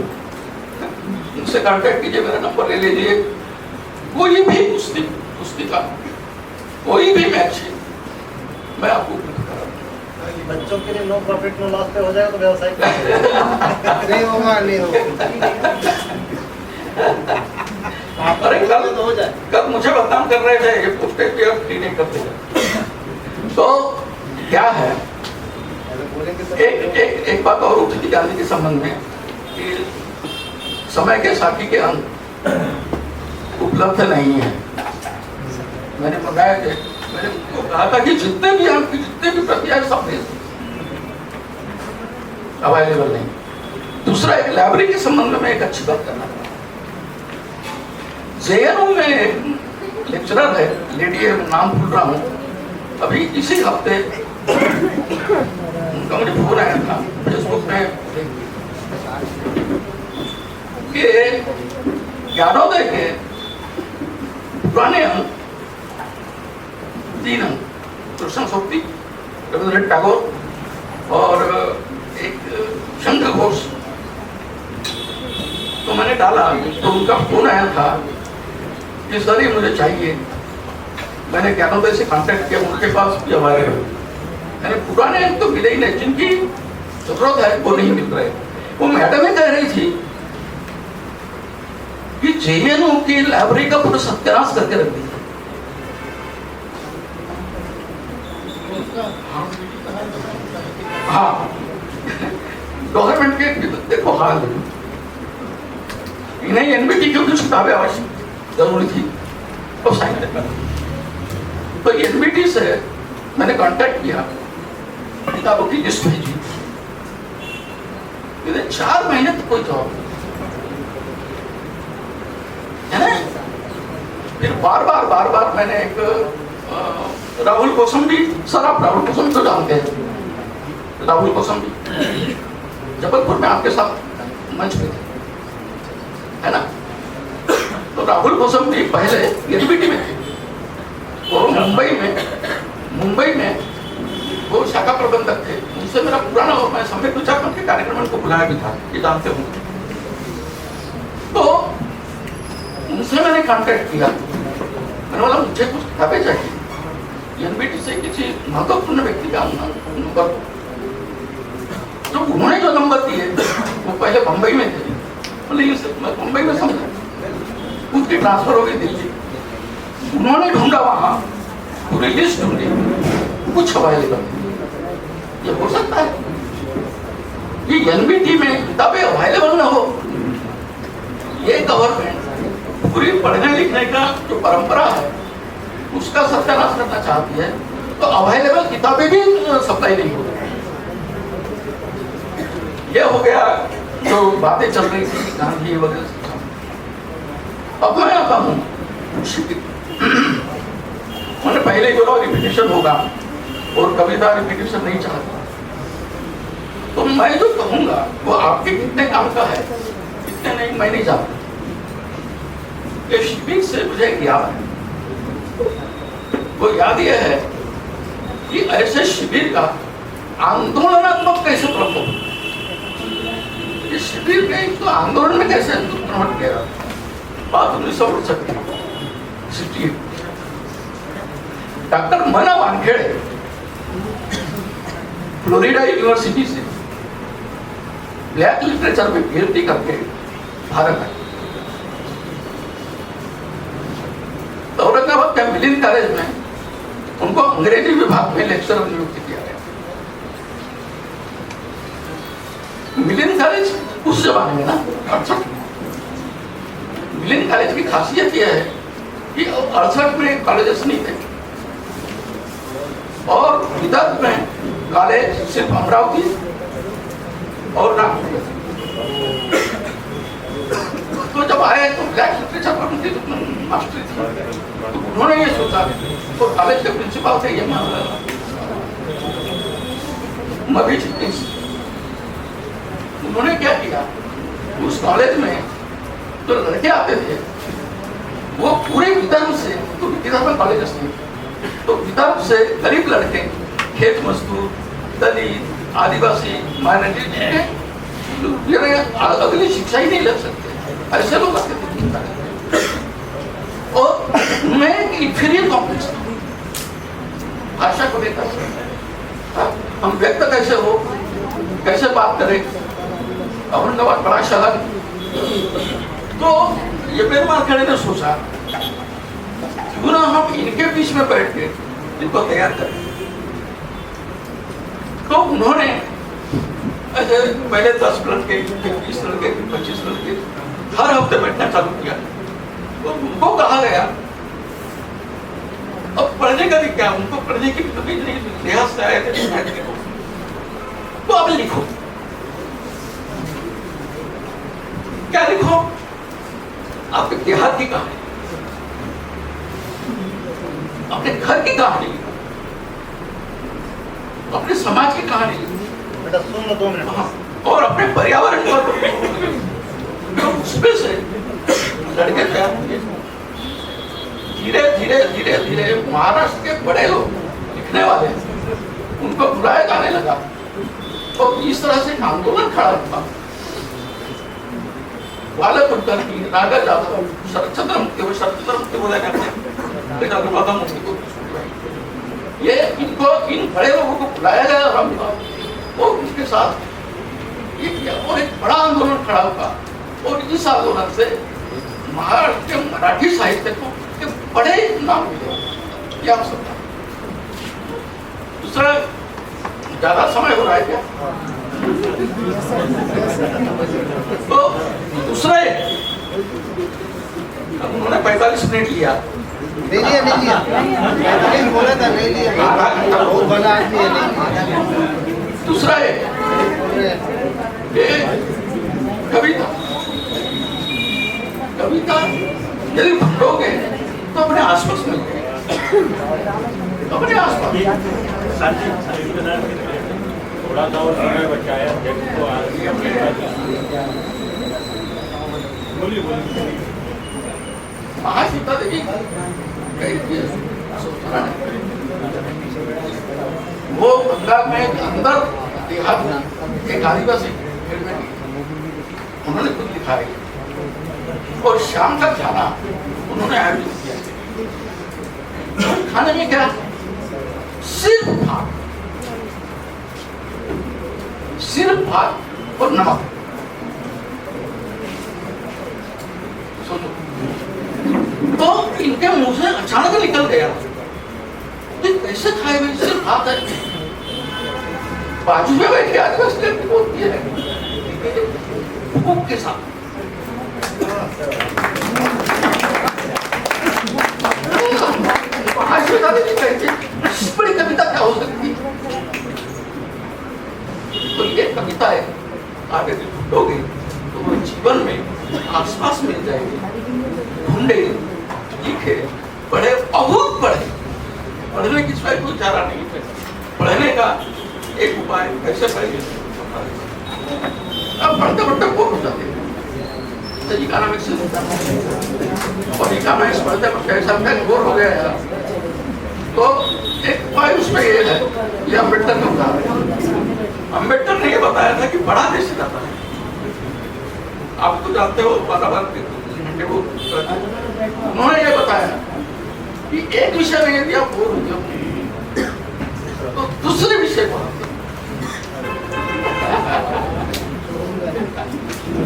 मुझसे कांटेक्ट कीजिए, मेरा नंबर ले लीजिए। कोई भी पुस्तिका, कोई भी मैच मैं आपको उपलब्ध करा। बच्चों के लिए नो प्रॉफिट नो लॉस पे हो जाएगा तो व्यवसाय नहीं होगा, नहीं होगा। अरे कल मुझे बदनाम कर रहे थे, ये पोस्टेज भी अब फ्री नहीं करते हैं। तो क्या है, एक बात और उठी थी गांधी के संबंध में कि समय के साथी के अंक उपलब्ध नहीं है। मैंने बताया कि मैंने उनको कहा था कि जितने भी अंक, जितने भी प्रतियां सब अवेलेबल नहीं। दूसरा, एक लाइब्रेरी के संबंध में मैं एक अच्छी बात करना चाहता हूँ। JNU में एक लेक्चरर है, लेडी है, नाम भूल रहा हूँ, अभी इसी हफ्ते उनका मुझे फोन आया था फेसबुक में। कि ज्ञानोदय के पुराने अंक 3 अंक कृष्ण सूक्ति, रविंद्रनाथ टैगोर और एक शंकर घोष, तो मैंने डाला तो उनका फोन आया था कि सर ये मुझे चाहिए। मैंने ज्ञानोदय से कांटेक्ट किया, उनके पास भी हमारे मैंने पुराने अंक तो मिले ही नहीं, जिनकी जरूरत है वो नहीं मिल रहे। वो मैडम ही कह रही थी कि जेएनयू की लाइब्रेरी का पूरा सत्यानाश करके रख दिया। हाँ, गवर्नमेंट के देखो हाल इन्हें एनबीटी की कुछ किताबें आवश्यक जरूरी थी और साइन करना। तो एनबीटी से मैंने कांटेक्ट किया, किताबों की लिस्ट भेजी, 4 महीने तक कोई जवाब है ना। फिर बार बार मैंने एक राहुल कोसंबी, सर आप राहुल कोसंबी तो जानते हैं, राहुल कोसंबी जबलपुर में आपके साथ मंच पे थे, है ना। तो राहुल कोसंबी पहले एनबीटी में थे और मुंबई में वो शाखा प्रबंधक थे। उनसे मेरा पुराना, और मैं सम्यक विचारमंच के कार्यक्रम को बुलाया भी था, ये जानते होंगे। तो उनसे मैंने कांटेक्ट किया, मैंने बोला मुझे कुछ किताबें चाहिए एनबीटी से किसी महत्वपूर्ण व्यक्ति का नंबर। तो उन्होंने जो नंबर दिए वो पहले मुंबई में थे, मैं मुंबई में समझा, उसकी ट्रांसफर हो गई दिल्ली। उन्होंने ढूंढा वहां, पूरी लिस्ट ढूंढी, कुछ अवेलेबल। ये हो सकता है कि एनबीटी में किताबें अवेलेबल ना हो। ये गवर्नमेंट पूरी पढ़ने लिखने का जो परंपरा है उसका सत्यानाश करना चाहती है, तो अवेलेबल किताबें भी सप्लाई नहीं हो रही। ये हो गया जो बातें चल रही थी गांधी वगैरह। अब मैं आता हूँ, मैंने पहले बोला रिपीटेशन होगा और कविता रिपीटेशन नहीं चाहता, तो मैं जो कहूंगा वो आपके कितने काम का है कितने नहीं मैं नहीं जानता। ये शिविर से मुझे याद है, वो याद यह है कि ऐसे शिविर का आंदोलनात्मक कैसे प्रभाव, ये शिविर के तो आंदोलन में कैसे कन्वर्ट किया, बात 1968। डॉक्टर मना वानखेड़े फ्लोरिडा यूनिवर्सिटी से ब्लैक लिटरेचर में पीएचडी करके भारत आए। तो औरंगाबाद के मिलिंद कॉलेज में उनको अंग्रेजी विभाग में लेक्चरर नियुक्त किया गया। मिलिंद कॉलेज उस जमाने में ना 68 मिलिंद कॉलेज की खासियत यह है कि 68 में कॉलेजेस नहीं थे और विदर्भ में कॉलेज सिर्फ अमरावती और नागपुर। तो जब आए तो ब्लैक लिटरेचर पर उनकी मास्टरी थी, तो उन्होंने ये सोचा, और कॉलेज के प्रिंसिपल थे ये मबी चिटनीस। उन्होंने क्या किया, उस कॉलेज में जो लड़के आते थे वो पूरे विदर्भ से, तो विदर्भ में कॉलेजेस नहीं, तो विदर्भ से गरीब लड़के, खेत मजदूर, दलित, आदिवासी, माइनॉरिटी, अगली शिक्षा ही नहीं ले सकते, ऐसे लोग आते थे। और मैं एक इंफीरियर कॉम्प्लेक्स था भाषा को लेकर, हम व्यक्त कैसे हो, कैसे बात करें, औरंगाबाद बड़ा शहर। तो ये पेरुमाल खड़े ने सोचा क्यों ना हम इनके बीच में बैठ के इनको तैयार करें। तो उन्होंने पहले 10 लड़के, 20 लड़के, 25 लड़के हर हफ्ते बैठना चालू किया। तो उनको कहा गया अब पढ़ने का भी क्या, उनको पढ़ने की कभी नहीं, लिहाज से आए थे, तो अब लिखो, क्या लिखो, आपके देहात की कहानी, अपने घर की कहानी, अपने समाज की कहानी, बेटा सुन लो 2 मिनट, और अपने पर्यावरण पर उसमें से लड़के तैयार हुए। धीरे धीरे धीरे धीरे महाराष्ट्र के बड़े लोग लिखने वाले उनको बुलाया जाने लगा और इस तरह से आंदोलन खड़ा हुआ। वालकुलकर की राजा जाधव शरदचंद्र मुक्ति बोला करते हैं, ये इनको इन बड़े लोगों को बुलाया गया और उनके साथ ये किया और एक बड़ा आंदोलन खड़ा हुआ। और इस आंदोलन से महाराष्ट्र के मराठी साहित्य को बड़े नाम मिले, ये आप सब। दूसरा, ज्यादा समय हो रहा है क्या? तो दूसरे उन्होंने 45 मिनट लिया, नहीं बोला था, नहीं लिया, बहुत बड़ा आदमी है। दूसरा है कविता यदि भरोगे तो अपने आसपास मिल गए, अपने आसपास। थोड़ा सा और समय बचाया महासीता देवी वो बंगाल में अंदर देहात एक आदिवासी उन्होंने खुद लिखा है और शाम का खाना उन्होंने आयोजित किया। खाने में क्या? सिर्फ भात और नमक। सोचो, तो इनके मुंह से अचानक निकल गया, तो कैसे खाए भाई? सिर्फ भात है। बाजू में बैठे आदिवासी लड़की बोलती है भूख के साथ। बड़ी कविता क्या हो सकती? तो ये कविता है, आगे ढूंढोगे तो वो जीवन में आसपास मिल जाएगी। ढूंढे, लिखे, पढ़े, बहुत पढ़े। पढ़ने की स्वयं कोई चारा नहीं है। पढ़ने का एक उपाय कैसे पढ़ेंगे? अब पढ़ते पढ़ते बोर हो जाते हैं। इकोनॉमिक्स और इकोनॉमिक्स पढ़ते पढ़ते ऐसा बोर हो गया यार, तो एक उपाय उसमें ये है, ये अम्बेडकर ने बताया। अम्बेडकर ने ये बताया था कि बड़ा देश जाता है। आप तो जानते हो उन्होंने ये बताया कि एक विषय में यदि आप बोर हो जाओ तो दूसरे विषय को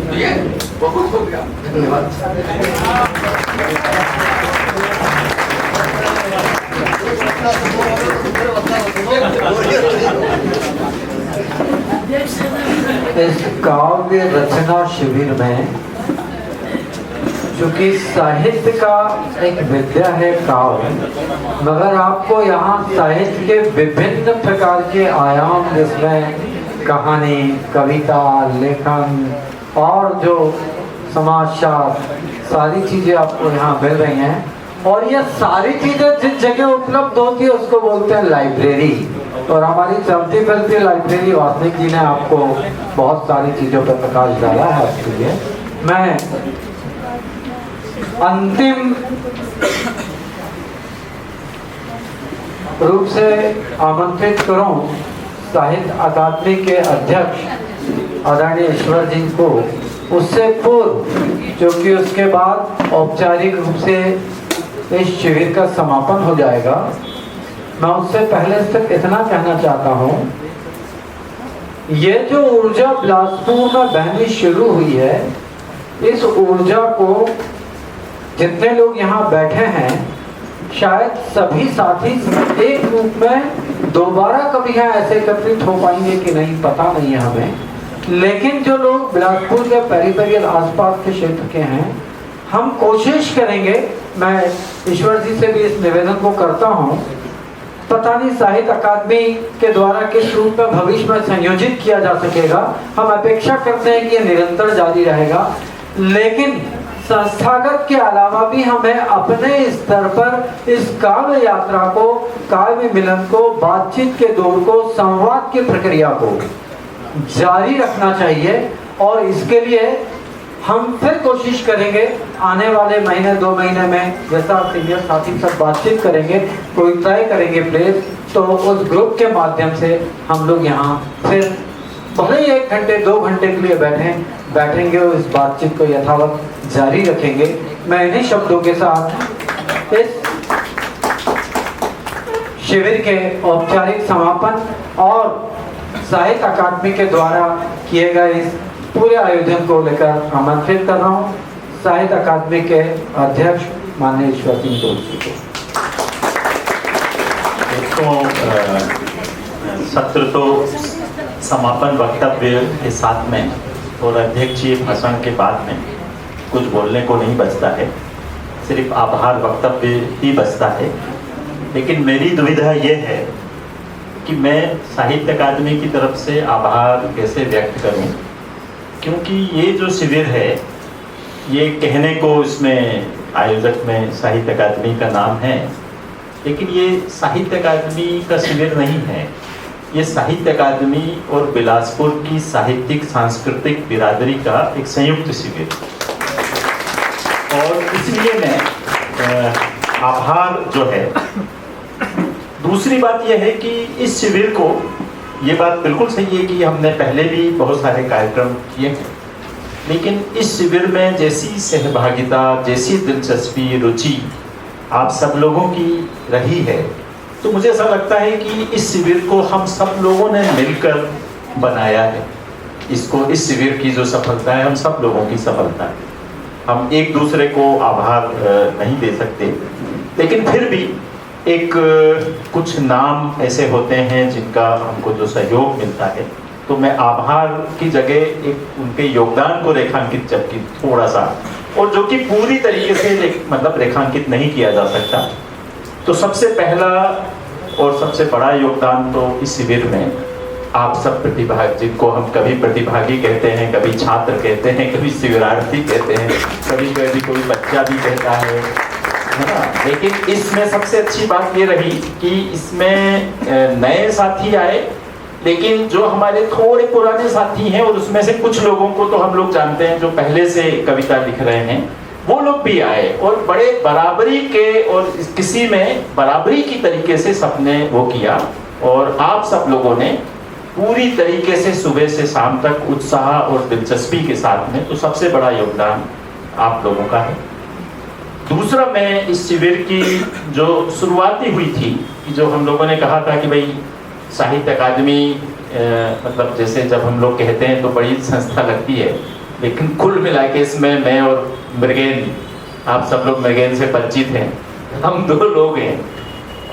तो ये बहुत हो गया। धन्यवाद। इस काव्य रचना शिविर में चूंकि साहित्य का एक विद्या है काव्य, मगर आपको यहाँ साहित्य के विभिन्न प्रकार के आयाम, जिसमें कहानी, कविता, लेखन और जो समाजशास्त्र, सारी चीजें आपको यहाँ मिल रही हैं। और ये सारी चीजें जिस जगह उपलब्ध होती है उसको बोलते हैं लाइब्रेरी। और हमारी चलती फिरती लाइब्रेरी वासनिक जी ने आपको बहुत सारी चीजों पर प्रकाश डाला है। उसके लिए मैं अंतिम रूप से आमंत्रित करूं साहित्य अकादमी के अध्यक्ष आदरणीय ईश्वर जी को। उससे पूर्व, क्योंकि उसके बाद औपचारिक रूप से इस शिविर का समापन हो जाएगा, मैं उससे पहले सिर्फ इतना कहना चाहता हूं, ये जो ऊर्जा बिलासपुर में बहनी शुरू हुई है, इस ऊर्जा को जितने लोग यहाँ बैठे हैं, शायद सभी साथी एक रूप में दोबारा कभी यहाँ ऐसे एकत्रित हो पाएंगे कि नहीं, पता नहीं है हमें। लेकिन जो लोग बिलासपुर के पेरिफेरियल आसपास के क्षेत्र के हैं, हम कोशिश करेंगे, मैं ईश्वर जी से भी इस निवेदन को करता हूँ, पता नहीं साहित्य अकादमी के द्वारा किस रूप में भविष्य में संयोजित किया जा सकेगा। हम अपेक्षा करते हैं कि यह निरंतर जारी रहेगा, लेकिन संस्थागत के अलावा भी हमें अपने स्तर पर इस काव्य यात्रा को, काव्य मिलन को, बातचीत के दौर को, संवाद की प्रक्रिया को जारी रखना चाहिए। और इसके लिए हम फिर कोशिश करेंगे आने वाले महीने 2 महीने में, जैसा सीनियर साथी सब बातचीत करेंगे, कोई तय करेंगे प्लेस, तो उस ग्रुप के माध्यम से हम लोग यहाँ फिर भले ही 1 घंटे 2 घंटे के लिए बैठेंगे और इस बातचीत को यथावत जारी रखेंगे। मैं इन्हीं शब्दों के साथ इस शिविर के औपचारिक समापन और साहित्य अकादमी के द्वारा किए गए इस पूरे आयोजन को लेकर आमंत्रित कर रहा हूँ साहित्य अकादमी के अध्यक्ष माननीय ईश्वर सिंह जोशी को। सत्र तो समापन वक्तव्य के साथ में और अध्यक्षीय भाषण के बाद में कुछ बोलने को नहीं बचता है, सिर्फ आभार वक्तव्य ही बचता है। लेकिन मेरी दुविधा ये है कि मैं साहित्य अकादमी की तरफ से आभार कैसे व्यक्त करूं, क्योंकि ये जो शिविर है ये कहने को इसमें आयोजक में साहित्य अकादमी का नाम है, लेकिन ये साहित्य अकादमी का शिविर नहीं है। ये साहित्य अकादमी और बिलासपुर की साहित्यिक सांस्कृतिक बिरादरी का एक संयुक्त शिविर, और इसलिए मैं आभार जो है। दूसरी बात यह है कि इस शिविर को, ये बात बिल्कुल सही है कि हमने पहले भी बहुत सारे कार्यक्रम किए हैं, लेकिन इस शिविर में जैसी सहभागिता, जैसी दिलचस्पी, रुचि आप सब लोगों की रही है, तो मुझे ऐसा लगता है कि इस शिविर को हम सब लोगों ने मिलकर बनाया है। इसको, इस शिविर की जो सफलता है हम सब लोगों की सफलता है। हम एक दूसरे को आभार नहीं दे सकते, लेकिन फिर भी एक कुछ नाम ऐसे होते हैं जिनका हमको जो सहयोग मिलता है, तो मैं आभार की जगह एक उनके योगदान को रेखांकित जबकि थोड़ा सा, और जो कि पूरी तरीके से मतलब रेखांकित नहीं किया जा सकता। तो सबसे पहला और सबसे बड़ा योगदान तो इस शिविर में आप सब प्रतिभागी, जिनको हम कभी प्रतिभागी कहते हैं, कभी छात्र कहते हैं, कभी शिविरार्थी कहते हैं, कभी कभी कोई बच्चा भी कहता है ना। लेकिन इसमें सबसे अच्छी बात ये रही कि इसमें नए साथी आए, लेकिन जो हमारे थोड़े पुराने साथी हैं, और उसमें से कुछ लोगों को तो हम लोग जानते हैं जो पहले से कविता लिख रहे हैं, वो लोग भी आए और बड़े बराबरी के और किसी में बराबरी की तरीके से सबने वो किया। और आप सब लोगों ने पूरी तरीके से सुबह से शाम तक उत्साह और दिलचस्पी के साथ में, तो सबसे बड़ा योगदान आप लोगों का है। दूसरा, मैं इस शिविर की जो शुरुआती हुई थी, जो हम लोगों ने कहा था कि भाई साहित्य अकादमी मतलब जैसे जब हम लोग कहते हैं तो बड़ी संस्था लगती है, लेकिन कुल मिला के इसमें मैं और मृगेन, आप सब लोग मृगेन से परिचित हैं, हम 2 लोग हैं।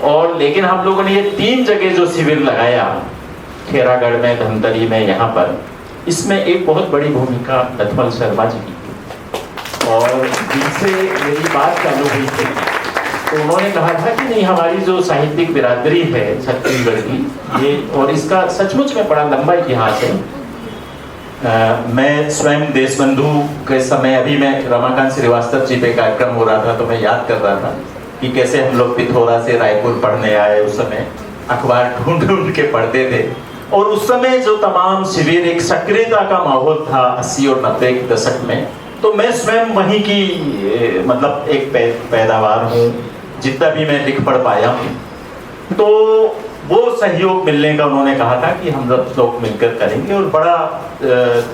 और लेकिन हम लोगों ने ये 3 जगह जो शिविर लगाया, खेरागढ़ में, धमतरी में, यहाँ पर, इसमें एक बहुत बड़ी भूमिका लक्ष्मण शर्मा जी की। और जिनसे मेरी बात चालू हुई थी, तो उन्होंने कहा था कि नहीं, हमारी जो साहित्यिक बिरादरी है छत्तीसगढ़ की, ये, और इसका सचमुच में बड़ा लंबा इतिहास है। मैं स्वयं देशबंधु के समय, अभी मैं रमाकांत श्रीवास्तव जी पे कार्यक्रम हो रहा था, तो मैं याद कर रहा था कि कैसे हम लोग पिथौरा से रायपुर पढ़ने आए। उस समय अखबार ढूंढ ढूंढ के पढ़ते थे, और उस समय जो तमाम शिविर, एक सक्रियता का माहौल था 80 और 90 के दशक में, तो मैं स्वयं वहीं की मतलब एक पैदावार हूँ, जितना भी मैं लिख पढ़ पाया हूँ। तो वो सहयोग मिलने का उन्होंने कहा था कि हम लोग मिलकर करेंगे, और बड़ा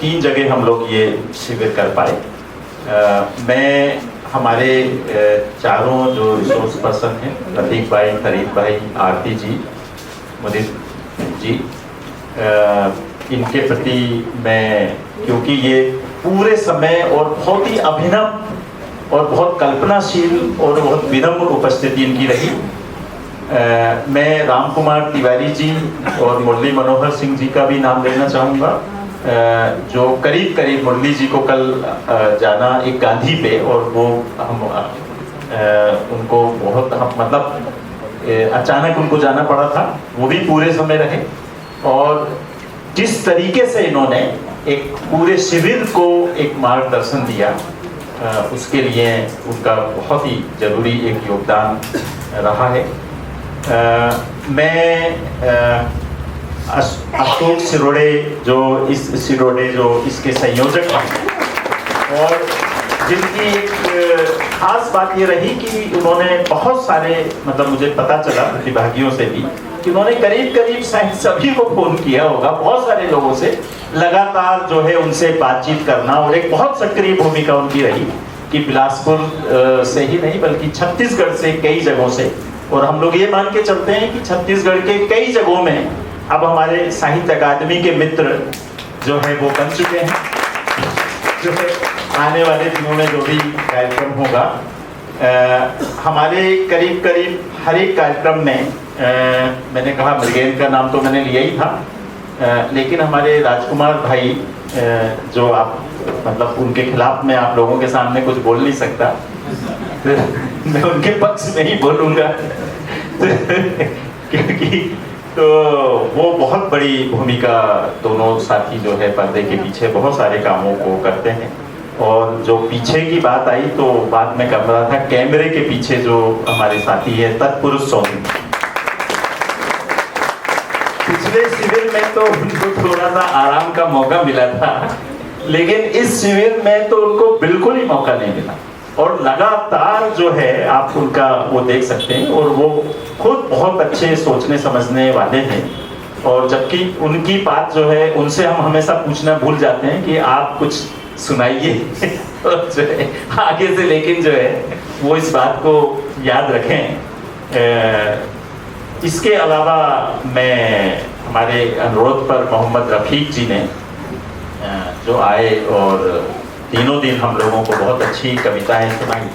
3 जगह हम लोग ये शिविर कर पाए। मैं, हमारे चारों जो रिसोर्स पर्सन हैं, रफीक भाई, फरीद भाई, आरती जी, मुनीर जी, इनके प्रति मैं, क्योंकि ये पूरे समय और बहुत ही अभिनव और बहुत कल्पनाशील और बहुत विनम्र उपस्थिति इनकी रही। मैं राम कुमार तिवारी जी और मुरली मनोहर सिंह जी का भी नाम लेना चाहूँगा, जो करीब मुरली जी को कल जाना एक गांधी पे, और वो हम उनको बहुत मतलब अचानक उनको जाना पड़ा था, वो भी पूरे समय रहे। और जिस तरीके से इन्होंने एक पूरे शिविर को एक मार्गदर्शन दिया, उसके लिए उनका बहुत ही जरूरी एक योगदान रहा है। मैं अशोक सिरोड़े जो इसके संयोजक हैं, और जिनकी एक खास बात ये रही कि उन्होंने बहुत सारे, मतलब मुझे पता चला प्रतिभागियों से भी कि उन्होंने करीब करीब शायद सभी को फोन किया होगा, बहुत सारे लोगों से लगातार जो है उनसे बातचीत करना, और एक बहुत सक्रिय भूमिका उनकी रही कि बिलासपुर से ही नहीं बल्कि छत्तीसगढ़ से कई जगहों से, और हम लोग ये मान के चलते हैं कि छत्तीसगढ़ के कई जगहों में अब हमारे साहित्य अकादमी के मित्र जो है वो बन चुके हैं। जो है आने वाले दिनों में जो भी कार्यक्रम होगा, हमारे करीब करीब हर एक कार्यक्रम में मैंने कहा मृगेन का नाम तो मैंने लिया ही था, लेकिन हमारे राजकुमार भाई जो आप मतलब उनके खिलाफ मैं आप लोगों के सामने कुछ बोल नहीं सकता, तो मैं उनके पक्ष में ही बोलूँगा क्योंकि तो वो बहुत बड़ी भूमिका, दोनों साथी जो है पर्दे के पीछे बहुत सारे कामों को करते हैं। और जो पीछे की बात आई तो बात मैं कर रहा था कैमरे के पीछे जो हमारे साथी है तत्पुरुष सोनी, पिछले शिविर में तो उनको थोड़ा सा आराम का मौका मिला था, लेकिन इस शिविर में तो उनको बिल्कुल ही मौका नहीं मिला, और लगातार जो है आप उनका वो देख सकते हैं, और वो खुद बहुत अच्छे सोचने समझने वाले हैं। और जबकि उनकी बात जो है उनसे हम हमेशा पूछना भूल जाते हैं कि आप कुछ सुनाइए जो है आगे से, लेकिन जो है वो इस बात को याद रखें। इसके अलावा मैं हमारे अनुरोध पर मोहम्मद रफीक जी ने जो आए और तीनों दिन हम लोगों को बहुत अच्छी कविताएं सुनाई।